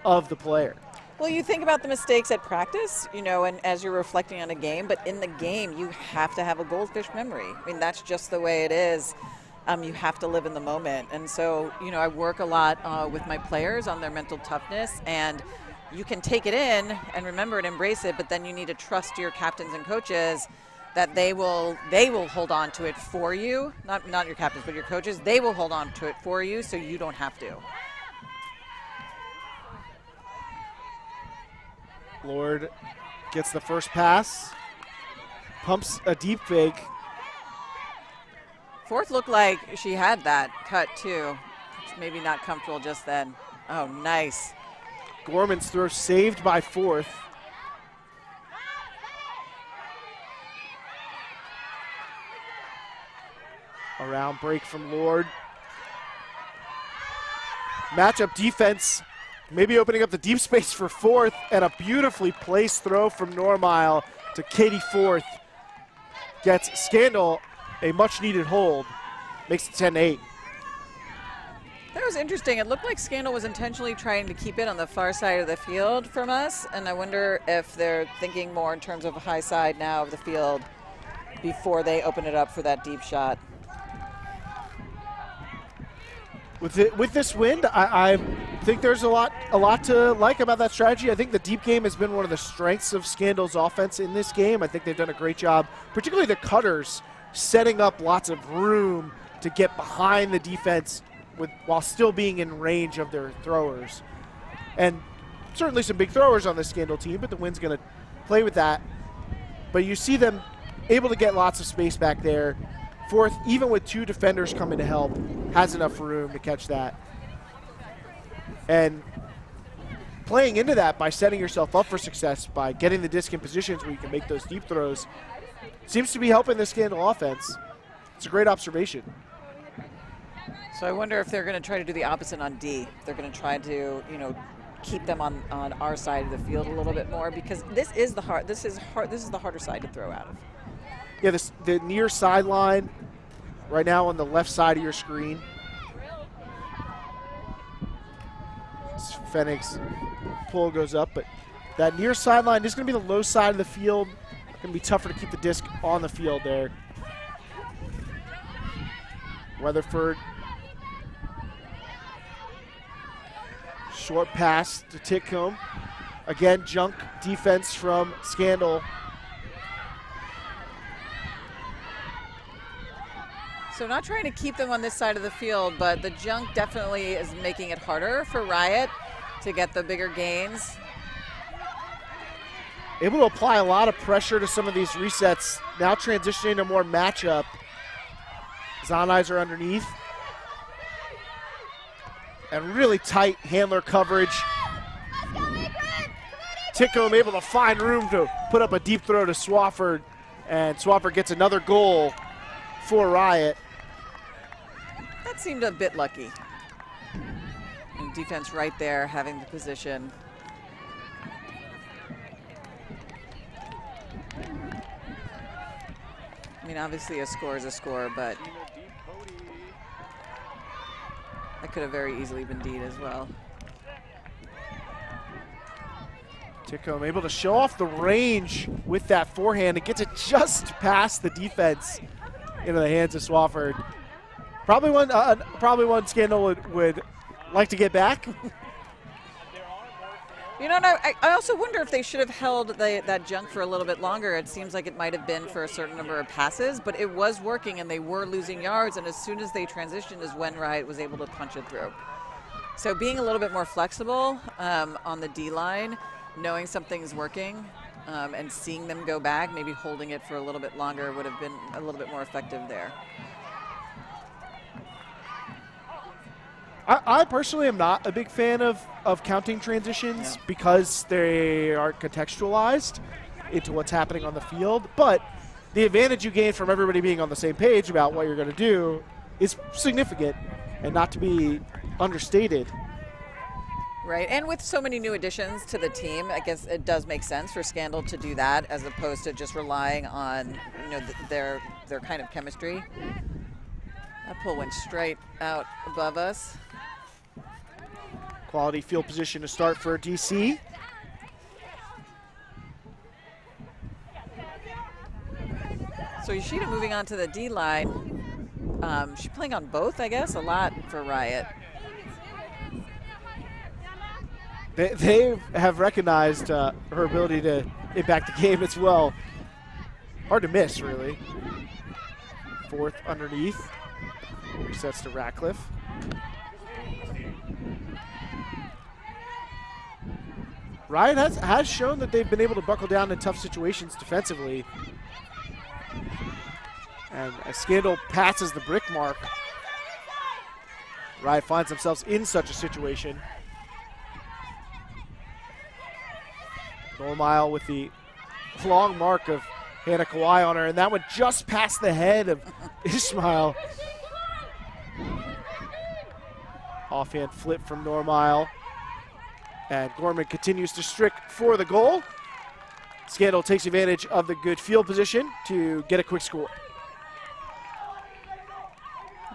of the player? Well, you think about the mistakes at practice, and as you're reflecting on a game, but in the game, you have to have a goldfish memory. I mean, that's just the way it is. You have to live in the moment. And so, I work a lot with my players on their mental toughness, and you can take it in and remember and embrace it, but then you need to trust your captains and coaches that they will hold on to it for you. Not your captains, but your coaches. They will hold on to it for you so you don't have to. Lord gets the first pass, pumps a deep fake. Fourth looked like she had that cut too. Maybe not comfortable just then. Oh, nice. Gorman's throw saved by Fourth. Around break from Lord. Matchup defense, maybe opening up the deep space for Fourth, and a beautifully placed throw from Normile to Katie Fourth. Gets Scandal a much needed hold, makes it 10-8. That was interesting. It looked like Scandal was intentionally trying to keep it on the far side of the field from us, and I wonder if they're thinking more in terms of a high side now of the field before they open it up for that deep shot. With this wind, I think there's a lot to like about that strategy. I think the deep game has been one of the strengths of Scandal's offense in this game. I think they've done a great job, particularly the cutters, setting up lots of room to get behind the defense while still being in range of their throwers. And certainly some big throwers on this Scandal team, but the wind's going to play with that. But you see them able to get lots of space back there. Fourth, even with two defenders coming to help, has enough room to catch that. And playing into that by setting yourself up for success, by getting the disc in positions where you can make those deep throws, seems to be helping the Scandal offense. It's a great observation. So I wonder if they're going to try to do the opposite on D. They're going to try to, keep them on our side of the field a little bit more, because this is the harder side to throw out of. Yeah, the near sideline right now on the left side of your screen. Fenig's pull goes up, but that near sideline is going to be the low side of the field. Going to be tougher to keep the disc on the field there. Weatherford. Short pass to Titcomb. Again, junk defense from Scandal. So not trying to keep them on this side of the field, but the junk definitely is making it harder for Riot to get the bigger gains. Able to apply a lot of pressure to some of these resets. Now transitioning to more matchup. Zonizer underneath. And really tight handler coverage. Tickham able to find room to put up a deep throw to Swafford. And Swafford gets another goal for Riot. That seemed a bit lucky. And defense right there, having the position. I mean, obviously a score is a score, but that could have very easily been Deed as well. Tickham able to show off the range with that forehand. It gets it just past the defense into the hands of Swafford. Probably one Scandal would like to get back. You know, I also wonder if they should have held that junk for a little bit longer. It seems like it might have been for a certain number of passes, but it was working and they were losing yards, and as soon as they transitioned is when Riot was able to punch it through. So being a little bit more flexible on the D-line, knowing something's working, and seeing them go back, maybe holding it for a little bit longer would have been a little bit more effective there. I personally am not a big fan of counting transitions because they aren't contextualized into what's happening on the field. But the advantage you gain from everybody being on the same page about what you're going to do is significant and not to be understated. Right, and with so many new additions to the team, I guess it does make sense for Scandal to do that as opposed to just relying on, you know, their kind of chemistry. That pull went straight out above us. Quality field position to start for DC. So Yoshida moving on to the D line. She's playing on both, I guess, a lot for Riot. They have recognized her ability to impact the game as well. Hard to miss, really. Fourth underneath. Resets to Ratcliffe. Riot has shown that they've been able to buckle down in tough situations defensively. And as Scandal passes the brick mark, Riot finds themselves in such a situation. Normile with the long mark of Hannah Kawhi on her, and that one just past the head of Ismail. Offhand flip from Normile. And Gorman continues to strick for the goal. Scandal takes advantage of the good field position to get a quick score.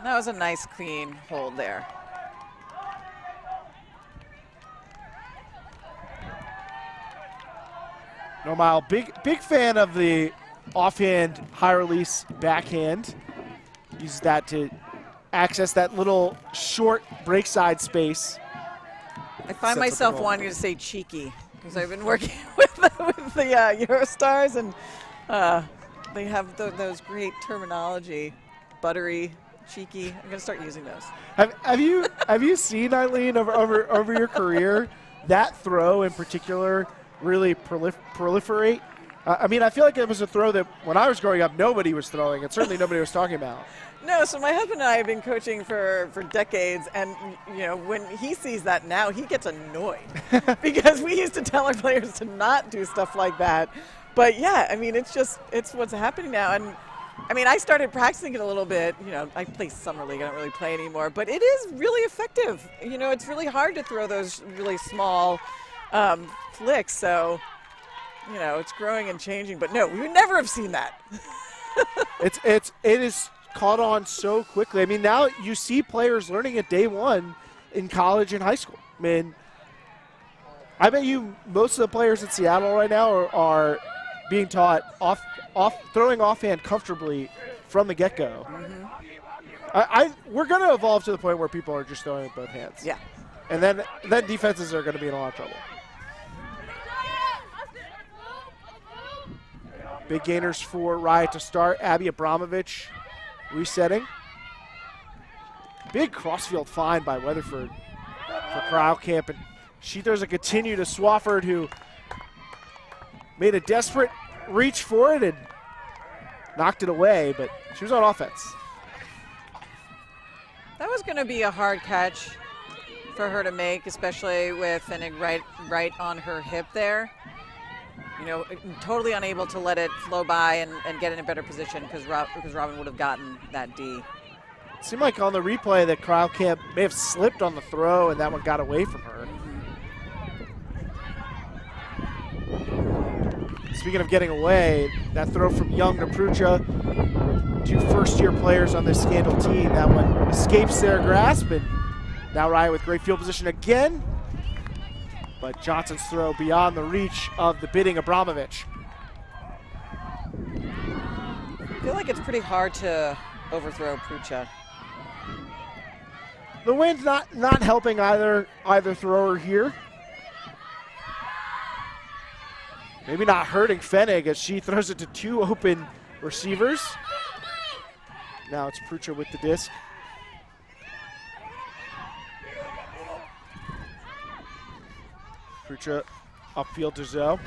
That was a nice, clean hold there. Normile, big fan of the offhand high release backhand. Uses that to access that little short break side space. I find myself wanting to say cheeky because I've been working with the Eurostars, and they have those great terminology, buttery, cheeky. I'm going to start using those. Have you seen, Eileen, over your career, that throw in particular really proliferate? I mean, I feel like it was a throw that when I was growing up, nobody was throwing, and certainly nobody was talking about. No, so my husband and I have been coaching for decades, and you know, when he sees that now, he gets annoyed because we used to tell our players to not do stuff like that. But yeah, I mean, it's what's happening now, and I mean, I started practicing it a little bit. You know, I play summer league, I don't really play anymore, but it is really effective. You know, it's really hard to throw those really small flicks, so you know, it's growing and changing. But no, we would never have seen that. It is caught on so quickly. I mean, now you see players learning at day one in college and high school. I mean, I bet you most of the players in Seattle right now are being taught throwing offhand comfortably from the get-go. Mm-hmm. We're going to evolve to the point where people are just throwing with both hands. Yeah. And then defenses are going to be in a lot of trouble. Big gainers for Riot to start. Abby Abramovich resetting. Big crossfield find by Weatherford for Crowd Camp. And she throws a continue to Swafford, who made a desperate reach for it and knocked it away, but she was on offense. That was going to be a hard catch for her to make, especially with Finnig right on her hip there. You know, totally unable to let it flow by and get in a better position because Robin would have gotten that D. It seemed like on the replay that Crowd Camp may have slipped on the throw and that one got away from her. Speaking of getting away, that throw from Young to Prucha, 2 first-year players on this Scandal team. That one escapes their grasp, and now Riot with great field position again. But Johnson's throw beyond the reach of the bidding Abramovich. I feel like it's pretty hard to overthrow Prucha. The wind's not helping either thrower here. Maybe not hurting Fennig as she throws it to 2 open receivers. Now it's Prucha with the disc. Prucha upfield to Zoe.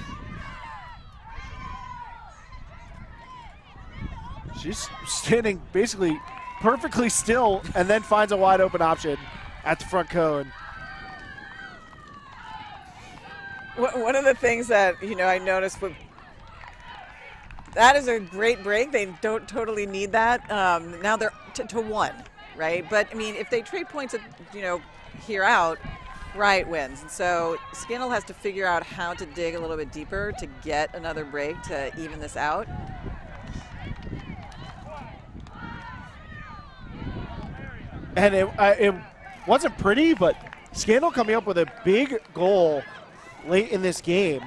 She's standing basically perfectly still and then finds a wide open option at the front cone. One of the things that, you know, I noticed that is a great break. They don't totally need that. Now they're to 1, right? But I mean, if they trade points, here out, Riot wins. And so Scandal has to figure out how to dig a little bit deeper to get another break to even this out. And it wasn't pretty, but Scandal coming up with a big goal late in this game.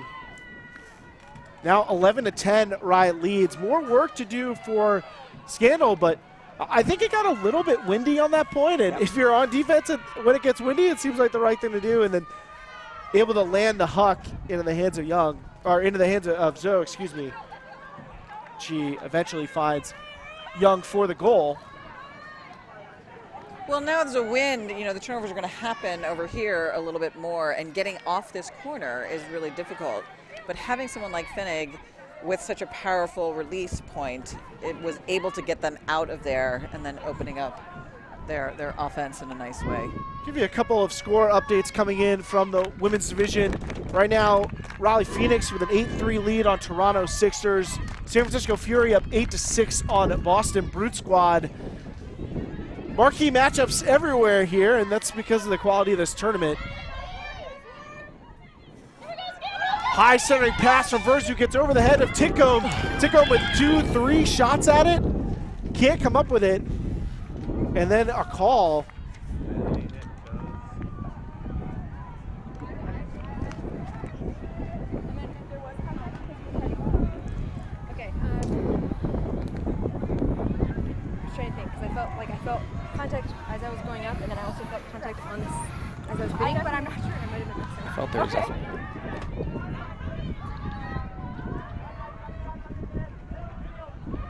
Now 11-10, Riot leads. More work to do for Scandal, but I think it got a little bit windy on that point. And if you're on defense, when it gets windy, it seems like the right thing to do. And then able to land the huck into the hands of Young, or into the hands of Zoe, excuse me. She eventually finds Young for the goal. Well, now there's a wind, the turnovers are going to happen over here a little bit more, and getting off this corner is really difficult. But having someone like Finnig with such a powerful release point, it was able to get them out of there and then opening up their offense in a nice way. Give you a couple of score updates coming in from the women's division. Right now, Raleigh Phoenix with an 8-3 lead on Toronto Sixers. San Francisco Fury up 8-6 on Boston Brute Squad. Marquee matchups everywhere here, and that's because of the quality of this tournament. High centering pass from Verzu gets over the head of Tickham. Tickham with 2-3 shots at it. Can't come up with it. And then a call. Okay. Trying to think, because I felt contact as I was going up, and then I also felt contact on this as I was bidding, but I'm not sure. I might have been mixing. I felt there was definitely.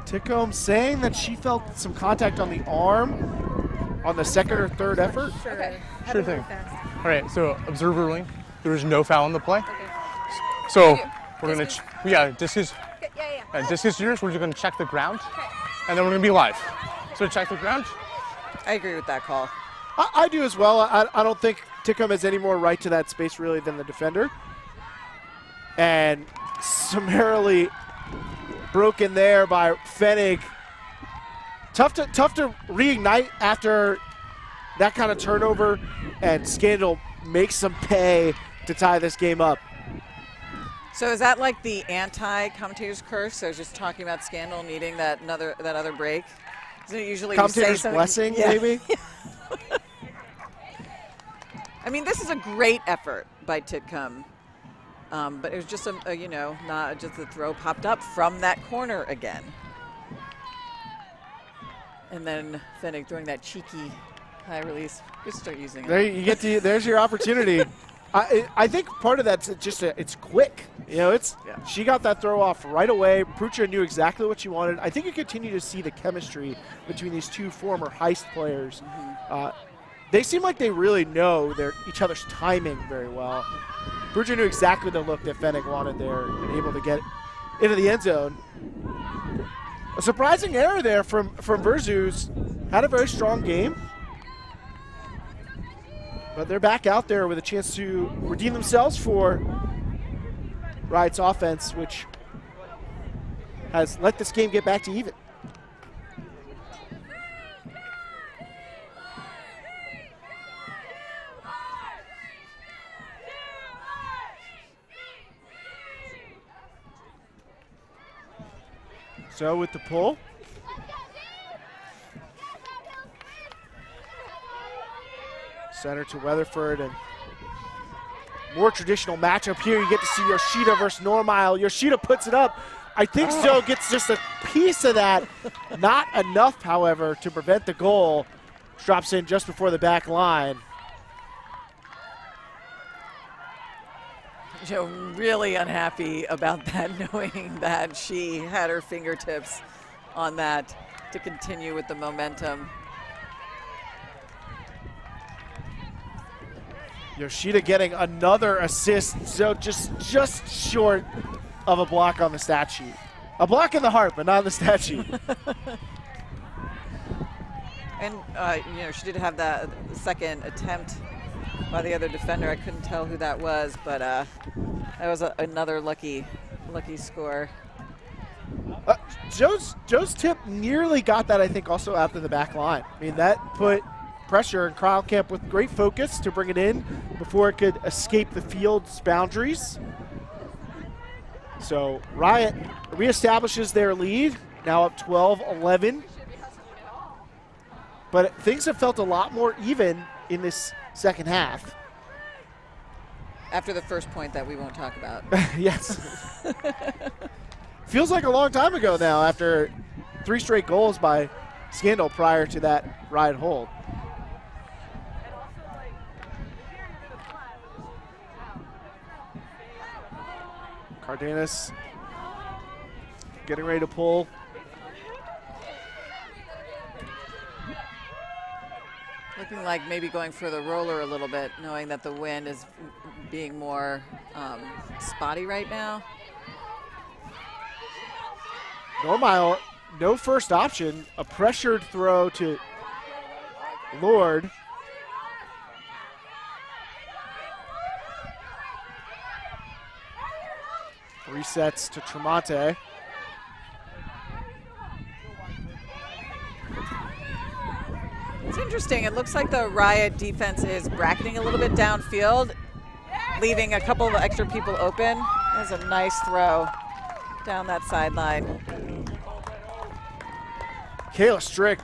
Tickham saying that she felt some contact on the arm on the second or third effort. Sure. Okay. Sure thing. All right, so observer ruling. There was no foul in the play. Okay. So we're going to, this is, this is yours. We're just going to check the ground, and then we're going to be live. So check the ground. I agree with that call. I do as well. I don't think Tickham has any more right to that space really than the defender. And summarily broken there by Fennig. Tough to reignite after that kind of turnover, and Scandal makes them pay to tie this game up. So is that like the anti-commentator's curse? So just talking about Scandal needing that other break? Isn't it usually commentator's blessing, maybe? I mean, this is a great effort by Titcomb. But it was just not just the throw popped up from that corner again. And then Fennig throwing that cheeky high release. Just start using it. There you get to. There's your opportunity. I think part of that's just it's quick. You know, she got that throw off right away. Prucha knew exactly what she wanted. I think you continue to see the chemistry between these two former Heist players. They seem like they really know each other's timing very well. Prucha knew exactly the look that Fennig wanted there and able to get into the end zone. A surprising error there from Verzus. Had a very strong game. But they're back out there with a chance to redeem themselves for Riot's offense, which has let this game get back to even. So with the pull. Center to Weatherford, and more traditional matchup here. You get to see Yoshida versus Normile. Yoshida puts it up. I think Zoe gets just a piece of that. Not enough, however, to prevent the goal. Drops in just before the back line. Really unhappy about that, knowing that she had her fingertips on that to continue with the momentum. Yoshida getting another assist, so just short of a block on the stat sheet. A block in the heart, but not on the stat sheet. And she did have that second attempt by the other defender. I couldn't tell who that was, but that was another lucky score. Joe's tip nearly got that, I think, also after the back line. I mean, that put pressure and Krailkamp with great focus to bring it in before it could escape the field's boundaries. So Riot reestablishes their lead, now up 12-11. But things have felt a lot more even in this second half. After the first point that we won't talk about. Yes. Feels like a long time ago now after 3 straight goals by Scandal prior to that Riot hold. Cardenas getting ready to pull. Looking like maybe going for the roller a little bit, knowing that the wind is being more spotty right now. Normile, no first option. A pressured throw to Lord. Resets to Tremonte. It's interesting. It looks like the Riot defense is bracketing a little bit downfield, leaving a couple of extra people open. That's a nice throw down that sideline. Kayla Strick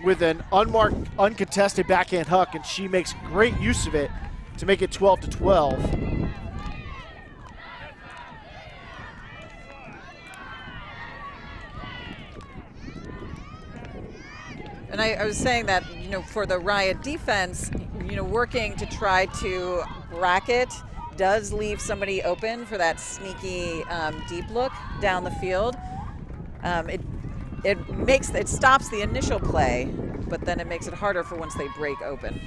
with an unmarked, uncontested backhand hook, and she makes great use of it to make it 12-12. And I was saying that, for the Riot defense, working to try to bracket does leave somebody open for that sneaky deep look down the field. It stops the initial play, but then it makes it harder for once they break open.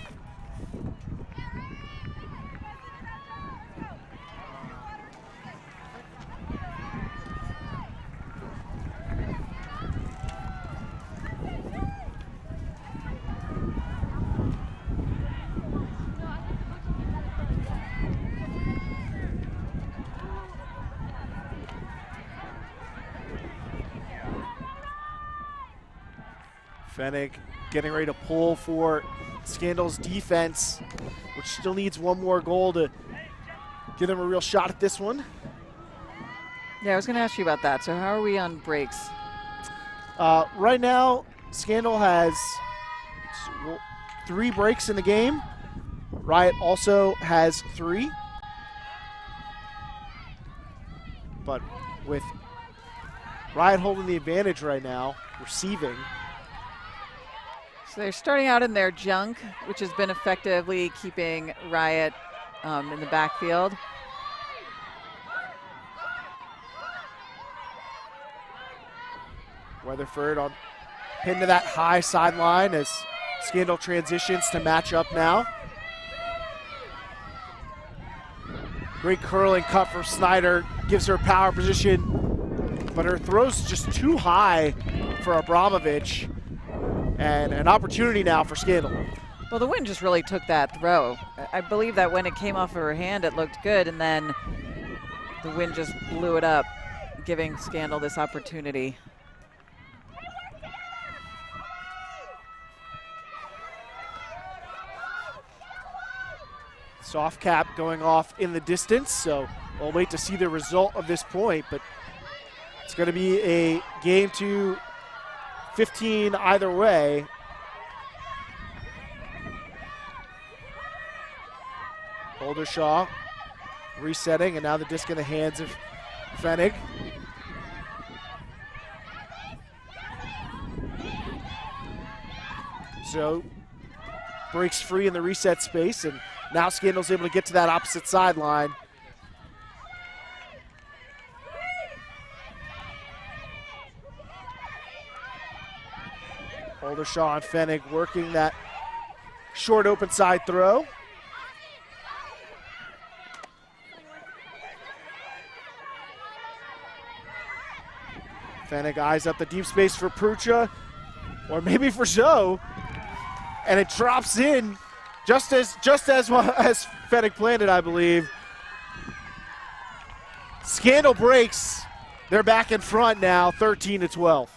Fennig getting ready to pull for Scandal's defense, which still needs one more goal to give them a real shot at this one. Yeah, I was going to ask you about that. So how are we on breaks? Right now, Scandal has 3 breaks in the game. Riot also has 3. But with Riot holding the advantage right now, receiving. So they're starting out in their junk, which has been effectively keeping Riot in the backfield. Weatherford on pinned to that high sideline as Scandal transitions to match up now. Great curling cut from Snyder, gives her power position, but her throw's just too high for Abramovich, and an opportunity now for Scandal. Well, the wind just really took that throw. I believe that when it came off of her hand, it looked good, and then the wind just blew it up, giving Scandal this opportunity. Soft cap going off in the distance, so we'll wait to see the result of this point, but it's going to be a game to 15 either way. Oldershaw resetting, and now the disc in the hands of Fenig. So breaks free in the reset space, and now Scandal's able to get to that opposite sideline. Oldershaw and Fenig working that short open side throw. Fenig eyes up the deep space for Prucha, or maybe for Zoe, and it drops in just as Fenig planned it, I believe. Scandal breaks. They're back in front now, 13-12.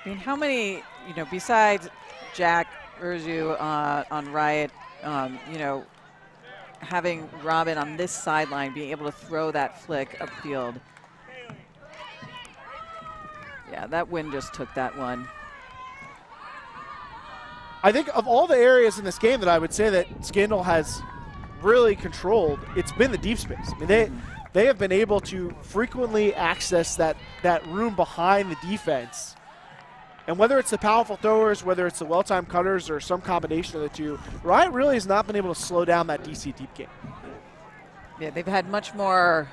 I mean, how many, besides Jack Urzu on Riot, having Robin on this sideline being able to throw that flick upfield. Yeah, that wind just took that one. I think of all the areas in this game that I would say that Scandal has really controlled, it's been the deep space. I mean, they have been able to frequently access that room behind the defense. And whether it's the powerful throwers, whether it's the well-timed cutters, or some combination of the two, Riot really has not been able to slow down that DC deep game. Yeah, they've had much more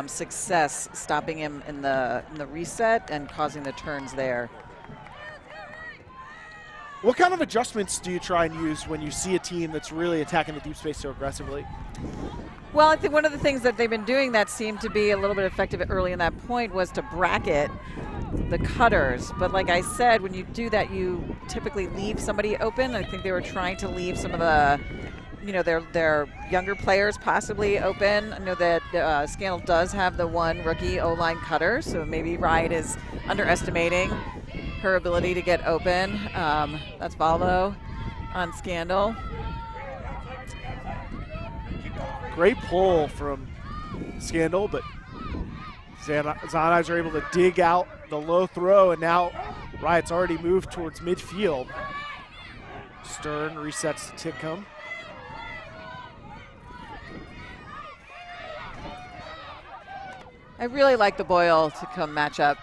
success stopping him in the reset and causing the turns there. What kind of adjustments do you try and use when you see a team that's really attacking the deep space so aggressively? Well, I think one of the things that they've been doing that seemed to be a little bit effective early in that point was to bracket the cutters. But like I said, when you do that, you typically leave somebody open. I think they were trying to leave some of the, their younger players possibly open. I know that Scandal does have the one rookie O-line cutter, so maybe Riot is underestimating her ability to get open. That's Valvo on Scandal. Great pull from Scandal, but Zaneyes are able to dig out the low throw, and now Riot's already moved towards midfield. Stern resets to Titcomb. I really like the Boyle Titcomb matchup.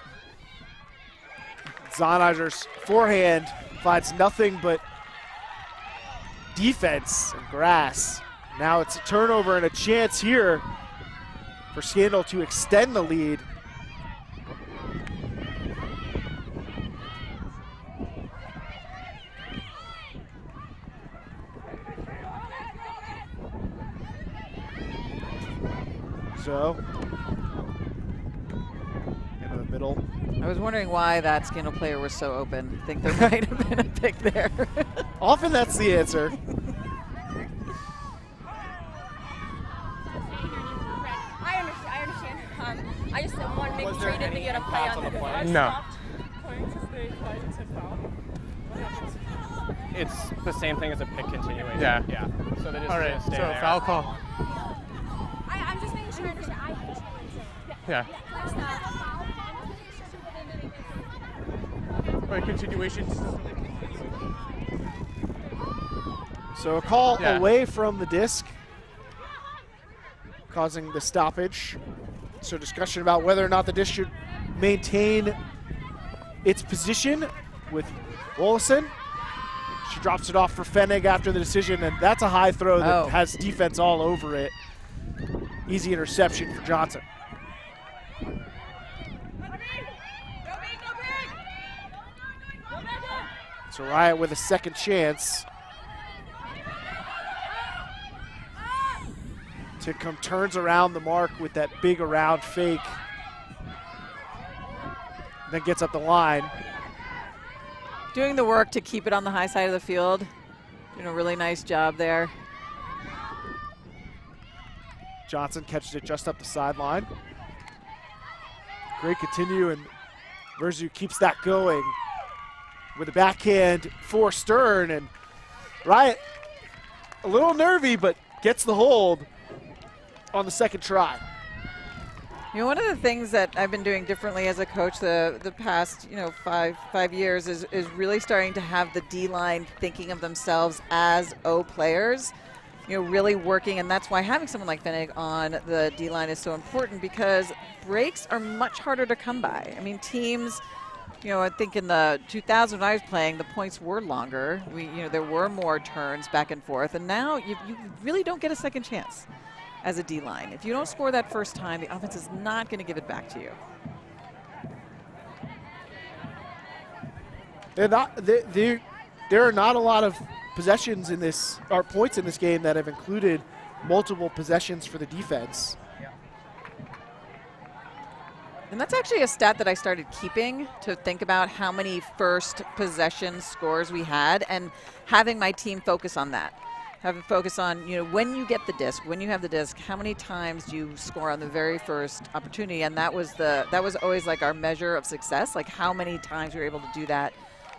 Zaneyer's forehand finds nothing but defense and grass. Now it's a turnover and a chance here for Scandal to extend the lead. So, into the middle. I was wondering why that Scandal player was so open. I think there might have been a pick there. Often that's the answer. I understand. I just want to make sure you didn't get a play on the play. No. It's the same thing as a pick continuation. Yeah. Yeah. So they just All right, stay so there. foul call. I'm just making sure I understand. Yeah. All right, continuation. So a call Yeah. away from the disc, causing the stoppage. So discussion about whether or not the disc should maintain its position with Wollaston. She drops it off for Fennig after the decision, and that's a high throw that has defense all over it. Easy interception for Johnson. So Riot with a second chance. Titcomb turns around the mark with that big around fake. Then gets up the line. Doing the work to keep it on the high side of the field. Doing a really nice job there. Johnson catches it just up the sideline. Great continue, and Verzu keeps that going with a backhand for Stern, and Riot a little nervy, but gets the hold on the second try. You know, one of the things that I've been doing differently as a coach the past, five years is really starting to have the D-line thinking of themselves as O players, really working, and that's why having someone like Fennig on the D-line is so important, because breaks are much harder to come by. I mean, teams, I think in the 2000 when I was playing, the points were longer. There were more turns back and forth, and now you really don't get a second chance as a D-line. If you don't score that first time, the offense is not going to give it back to you. There are not a lot of possessions in this, or points in this game that have included multiple possessions for the defense. And that's actually a stat that I started keeping to think about how many first possession scores we had, and having my team focus on that. Have a focus on, when you get the disc, when you have the disc, how many times do you score on the very first opportunity? And that was always like our measure of success, like how many times we were able to do that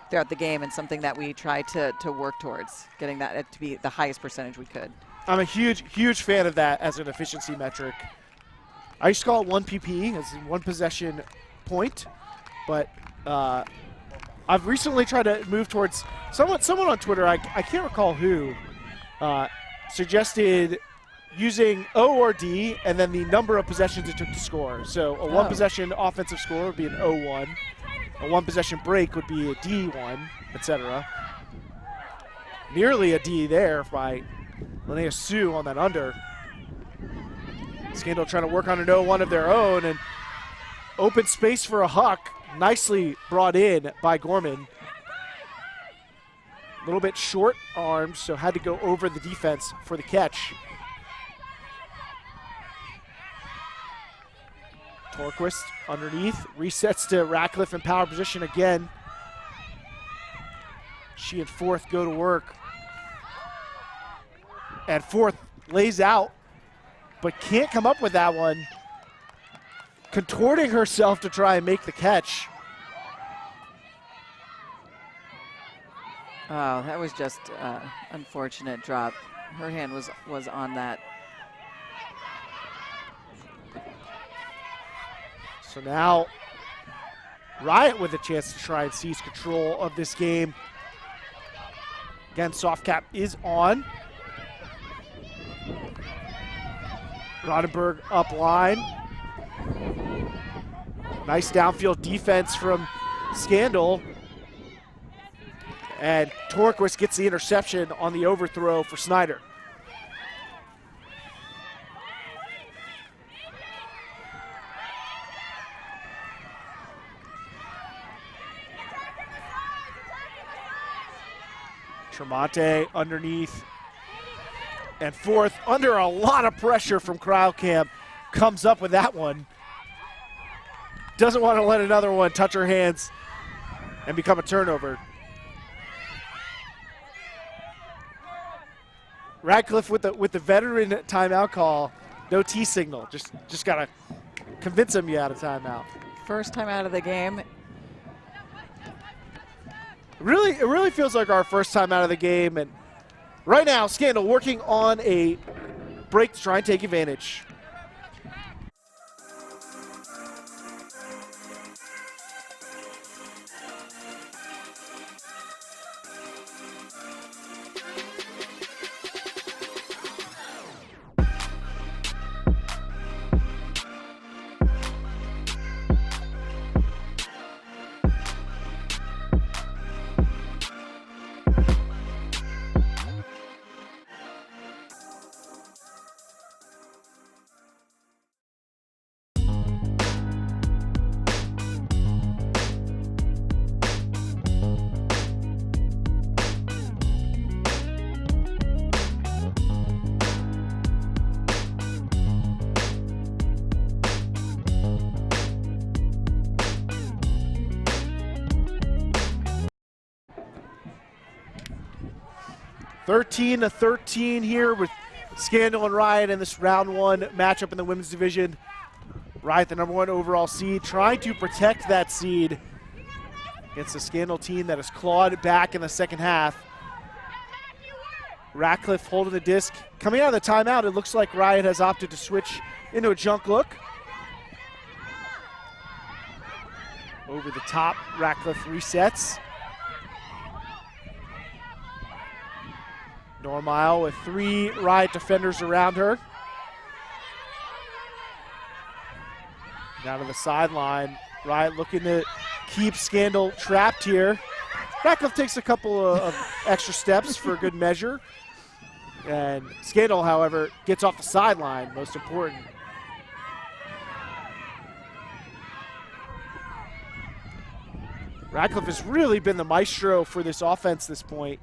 throughout the game, and something that we try to work towards, getting that to be the highest percentage we could. I'm a huge fan of that as an efficiency metric. I used to call it 1 PP, as in 1 possession point, but I've recently tried to move towards someone on Twitter, I can't recall who, suggested using O or D and then the number of possessions it took to score. So a 1 possession offensive score would be an O1. A 1 possession break would be a D1, etc. Nearly a D there by Linnea Sue on that under. Scandal trying to work on an 0-1 of their own, and open space for a huck. Nicely brought in by Gorman. A little bit short arms, so had to go over the defense for the catch. Torquist underneath, resets to Ratcliffe in power position again. She and Forth go to work. And Forth lays out, but can't come up with that one. Contorting herself to try and make the catch. Oh, that was just unfortunate drop. Her hand was on that. So now Riot with a chance to try and seize control of this game. Again, soft cap is on. Rodenberg up line. Nice downfield defense from Scandal. And Torquist gets the interception on the overthrow for Snyder. Tremonte underneath. And Forth, under a lot of pressure from Crowdcamp, comes up with that one. Doesn't want to let another one touch her hands and become a turnover. Radcliffe with the veteran timeout call. No T signal. Just gotta convince him you had a timeout. First time out of the game. It really feels like our first time out of the game, and right now, Scandal working on a break to try and take advantage. 13-13 here with Scandal and Riot in this round 1 matchup in the women's division. Riot, the #1 overall seed, trying to protect that seed against a Scandal team that has clawed back in the second half. Ratcliffe holding the disc. Coming out of the timeout, it looks like Riot has opted to switch into a junk look. Over the top, Ratcliffe resets. Normile with 3 Riot defenders around her. Down to the sideline. Riot looking to keep Scandal trapped here. Ratcliffe takes a couple of extra steps for good measure. And Scandal, however, gets off the sideline, most important. Ratcliffe has really been the maestro for this offense this point.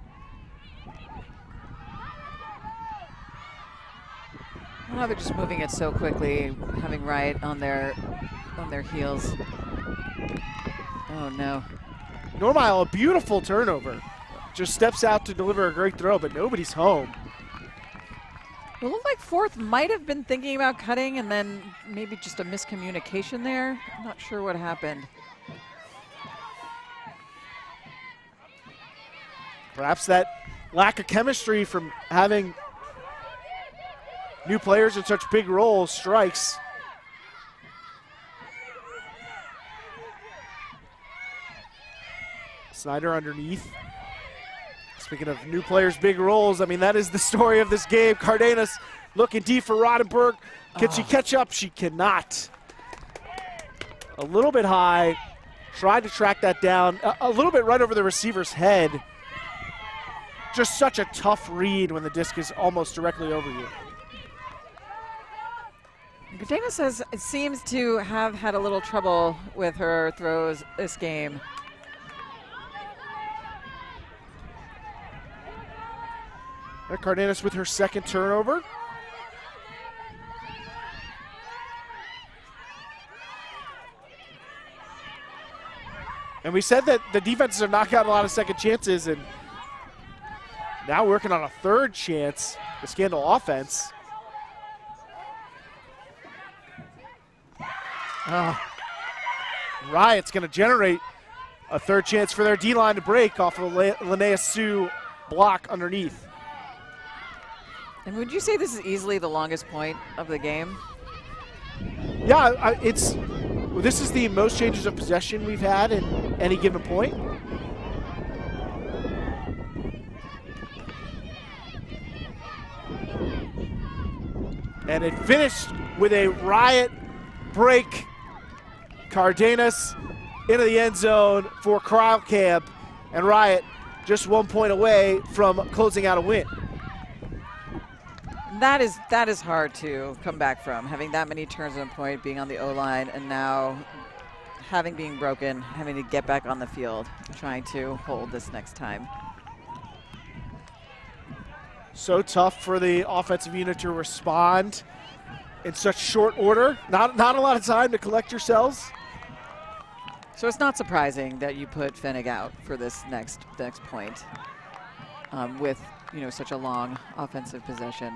Well, they're just moving it so quickly, having Riot on their heels. Oh no. Normile, a beautiful turnover. Just steps out to deliver a great throw, but nobody's home. It looked like Fourth might have been thinking about cutting and then maybe just a miscommunication there. I'm not sure what happened. Perhaps that lack of chemistry from having new players in such big roles strikes. Snyder underneath. Speaking of new players, big roles, I mean, that is the story of this game. Cardenas looking deep for Rodenberg. Can she catch up? She cannot. A little bit high. Tried to track that down. A little bit right over the receiver's head. Just such a tough read when the disc is almost directly over you. Cardenas says it seems to have had a little trouble with her throws this game. Cardenas with her second turnover. And we said that the defenses have knocked out a lot of second chances, and now working on a third chance, the Scandal offense. Riot's going to generate a third chance for their D-line to break off of a Linnea Sue block underneath. And would you say this is easily the longest point of the game? Yeah, this is the most changes of possession we've had in any given point. And it finished with a Riot break. Cardenas into the end zone for Crowd Camp, and Riot just 1 point away from closing out a win. That is hard to come back from, having that many turns on point, being on the O-line, and now having being broken, having to get back on the field, trying to hold this next time. So tough for the offensive unit to respond in such short order. Not a lot of time to collect yourselves. So it's not surprising that you put Fennig out for this next point with such a long offensive possession.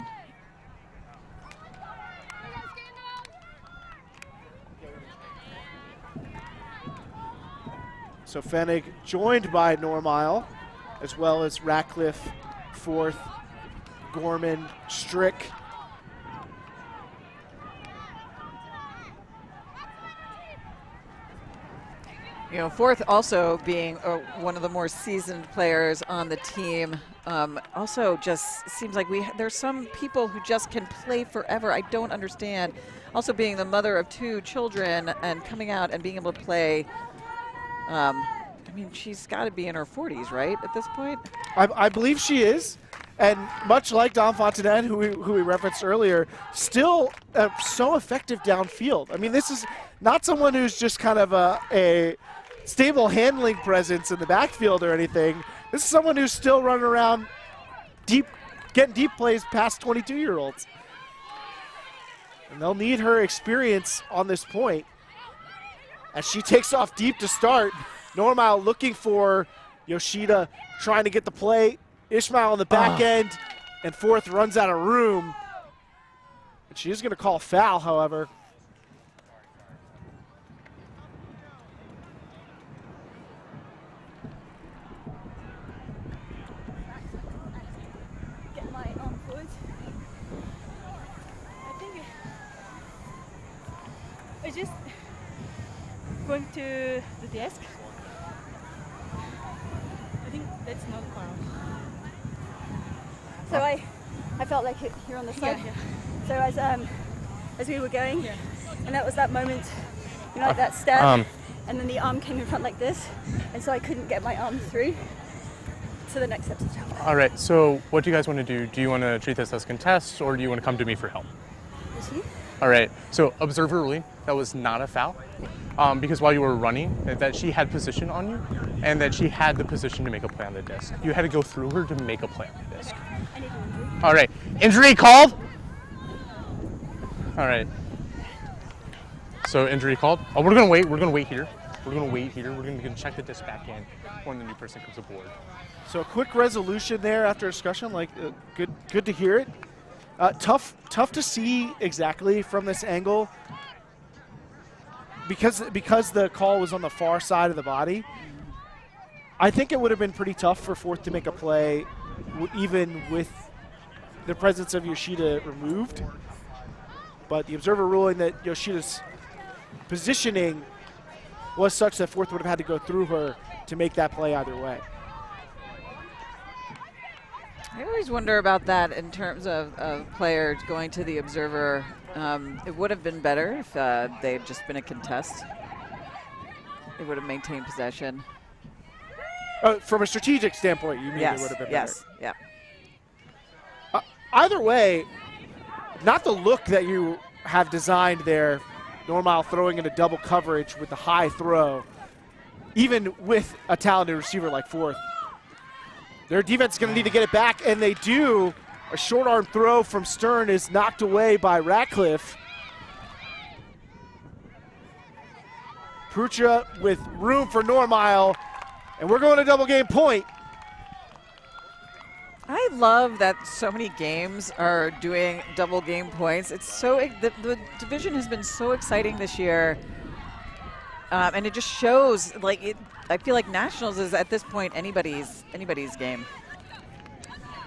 So Fennig joined by Normile, as well as Ratcliffe, Fourth, Gorman, Strick. Fourth also being one of the more seasoned players on the team. Also just seems like there's some people who just can play forever. I don't understand. Also being the mother of 2 children and coming out and being able to play. I mean, she's got to be in her 40s, right, at this point? I believe she is. And much like Dom Fontanet, who we referenced earlier, still so effective downfield. I mean, this is not someone who's just kind of a stable handling presence in the backfield or anything. This is someone who's still running around deep, getting deep plays past 22-year-olds. And they'll need her experience on this point. As she takes off deep to start, Normile looking for Yoshida, trying to get the play Ishmael on the back end, and Fourth runs out of room. And she is going to call foul, however. Get my arm forward. I think I just going to the desk. I think that's not foul. So I felt like it here on the side. So as we were going, and that was that moment, you know, like that stab, and then the arm came in front like this, and so I couldn't get my arm through to the next step. All right, so what do you guys want to do? Do you want to treat this as contests, or do you want to come to me for help? All right, so observer ruling, that was not a foul, because while you were running, that she had position on you, and that she had the position to make a play on the disc. You had to go through her to make a play on the disc. All right, injury called? All right. So injury called. Oh, we're gonna wait here. We're gonna check the disc back in when the new person comes aboard. So a quick resolution there after discussion, like good to hear it. Tough to see exactly from this angle because the call was on the far side of the body. I think it would have been pretty tough for Fourth to make a play even with the presence of Yoshida removed. But the observer ruling that Yoshida's positioning was such that Fourth would have had to go through her to make that play either way. I always wonder about that in terms of players going to the observer. It would have been better if they had just been a contest. It would have maintained possession. From a strategic standpoint, you mean it would have been better? Yeah. Either way, not the look that you have designed there, Normal throwing into double coverage with the high throw, even with a talented receiver like Fourth. Their defense is going to need to get it back, and they do. A short arm throw from Stern is knocked away by Ratcliffe. Prucha with room for Normile, and we're going to double game point. I love that so many games are doing double game points. It's so the division has been so exciting this year, and it just shows. Like I feel like Nationals is at this point anybody's game.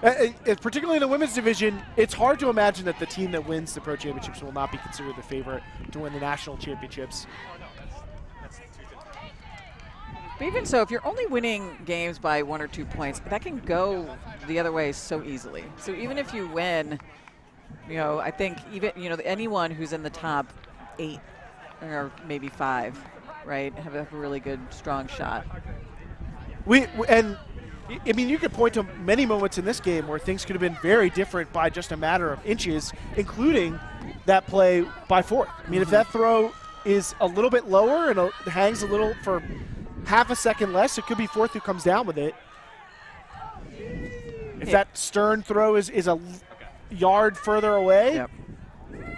Particularly in the women's division, it's hard to imagine that the team that wins the Pro Championships will not be considered the favorite to win the national championships. But even so, if you're only winning games by 1 or 2 points, that can go the other way so easily. So even if you win, I think even anyone who's in the top 8 or maybe 5, right, have a really good, strong shot. You could point to many moments in this game where things could have been very different by just a matter of inches, including that play by Fourth. I mean, if that throw is a little bit lower and hangs a little for half a second less, it could be Fourth who comes down with it. If that Stern throw is a yard further away,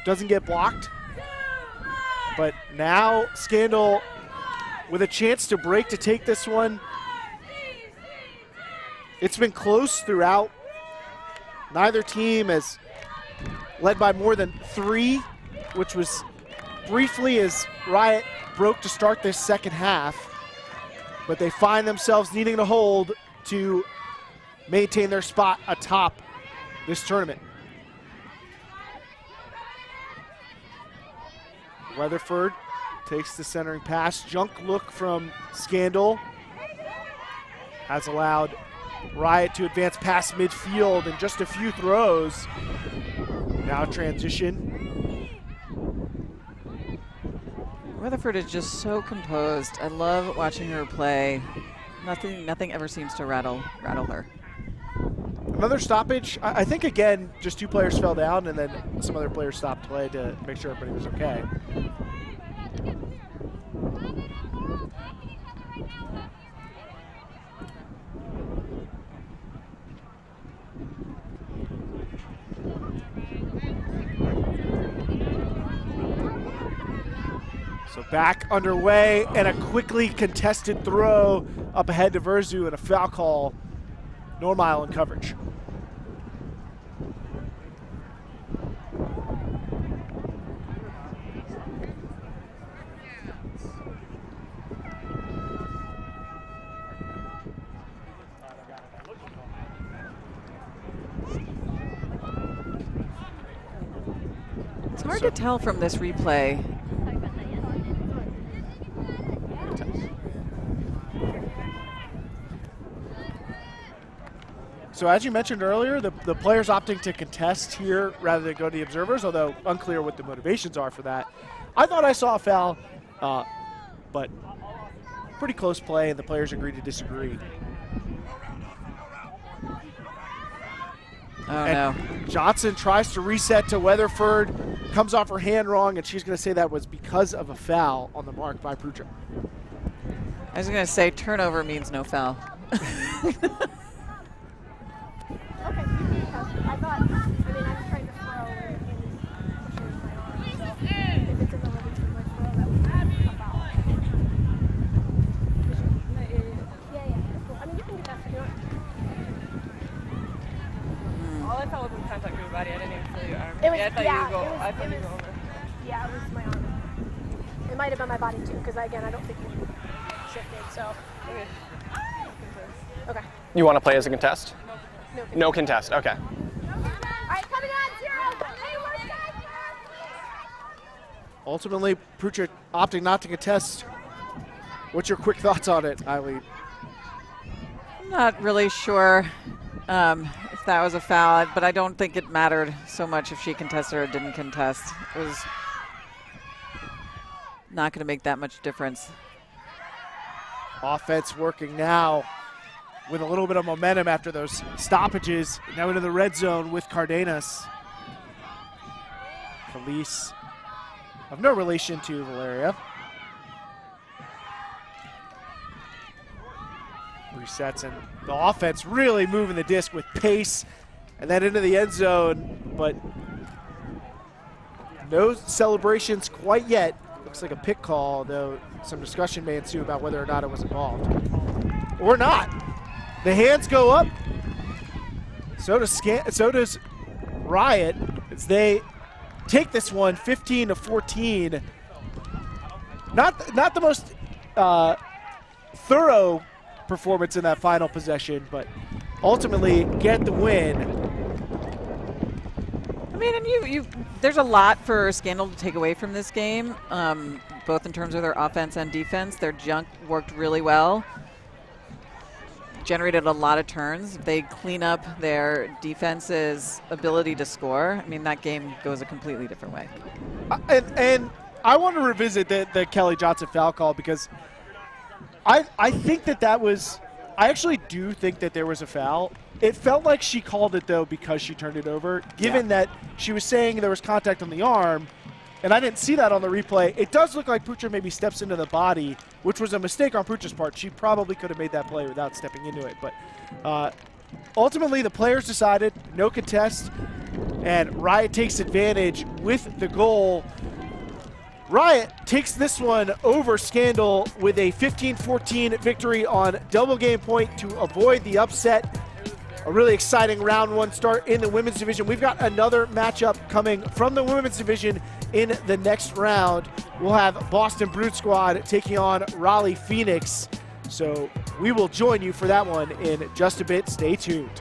doesn't get blocked. But now Scandal with a chance to break to take this one. It's been close throughout. Neither team has led by more than 3, which was briefly as Riot broke to start this second half. But they find themselves needing to hold to maintain their spot atop this tournament. Weatherford takes the centering pass. Junk look from Scandal has allowed Riot to advance past midfield in just a few throws. Now transition. Weatherford is just so composed. I love watching her play. Nothing ever seems to rattle her. Another stoppage. I think, again, just 2 players fell down, and then some other players stopped play to make sure everybody was okay. So back underway, and a quickly contested throw up ahead to Verzu, and a foul call Normile in coverage. It's hard to tell from this replay. So as you mentioned earlier, the players opting to contest here rather than go to the observers, although unclear what the motivations are for that. I thought I saw a foul, but pretty close play, and the players agreed to disagree. Oh, no. Johnson tries to reset to Weatherford, comes off her hand wrong, and she's going to say that was because of a foul on the mark by Prucha. I was going to say turnover means no foul. Okay, I thought, I mean, I'm trying to throw and pushing my arm, so if it's in the limits of my throw, that would be a foul. Yeah, that's cool. I mean, you can do that if you want. All I felt was in contact with your body. I didn't even feel your arm. It was, I thought yeah, you would go. I it thought you was, would go over. yeah, it was my arm. It might have been my body too, because again, I don't think we shifted, so. Okay. Okay. You want to play as a contest? No. No contest. Okay. All right, coming on, 0. Hey, we're back. Ultimately, Prucha opting not to contest. What's your quick thoughts on it, Eileen? I'm not really sure if that was a foul, but I don't think it mattered so much if she contested or didn't contest. It was not going to make that much difference. Offense working now with a little bit of momentum after those stoppages. Now into the red zone with Cardenas. Police of no relation to Valeria. Resets, and the offense really moving the disc with pace, and then into the end zone, but no celebrations quite yet. Looks like a pick call, though some discussion may ensue about whether or not it was involved. Or not. The hands go up. So does Riot as they take this one 15-14. Not the most thorough performance in that final possession, but ultimately get the win. I mean, and there's a lot for Scandal to take away from this game, both in terms of their offense and defense. Their junk worked really well, generated a lot of turns. If they clean up their defense's ability to score, I mean, that game goes a completely different way. And I want to revisit the Kelly Johnson foul call, because I think that was – I actually do think that there was a foul. It felt like she called it, though, because she turned it over, given that she was saying there was contact on the arm, and I didn't see that on the replay. It does look like Prucha maybe steps into the body, which was a mistake on Prucha's part. She probably could have made that play without stepping into it. But ultimately, the players decided no contest, and Riot takes advantage with the goal. Riot takes this one over Scandal with a 15-14 victory on double game point to avoid the upset. A really exciting round one start in the women's division. We've got another matchup coming from the women's division in the next round. We'll have Boston Brute Squad taking on Raleigh Phoenix. So we will join you for that one in just a bit. Stay tuned.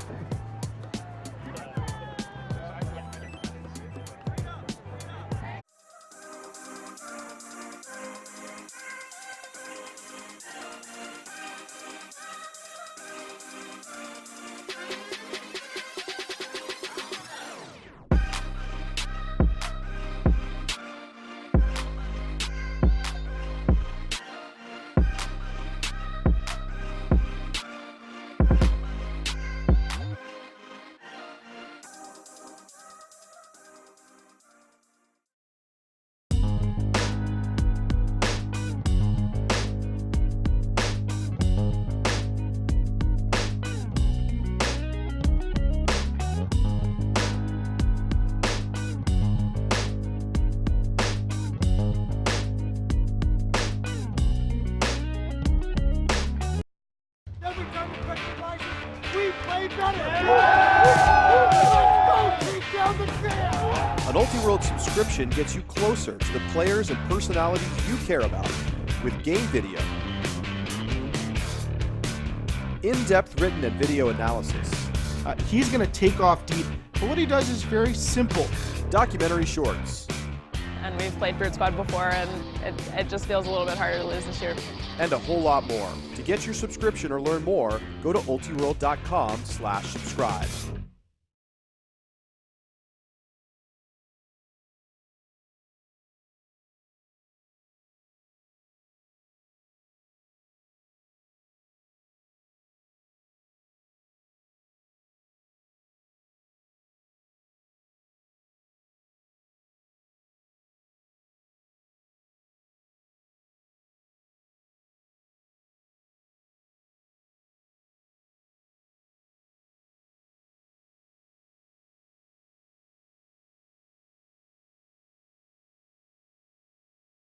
Ultiworld subscription gets you closer to the players and personalities you care about with game video, in-depth written and video analysis, He's going to take off deep, but what he does is very simple. documentary shorts, And we've played Brute Squad before, and it just feels a little bit harder to lose this year. and a whole lot more. To get your subscription or learn more, go to ultiworld.com/subscribe.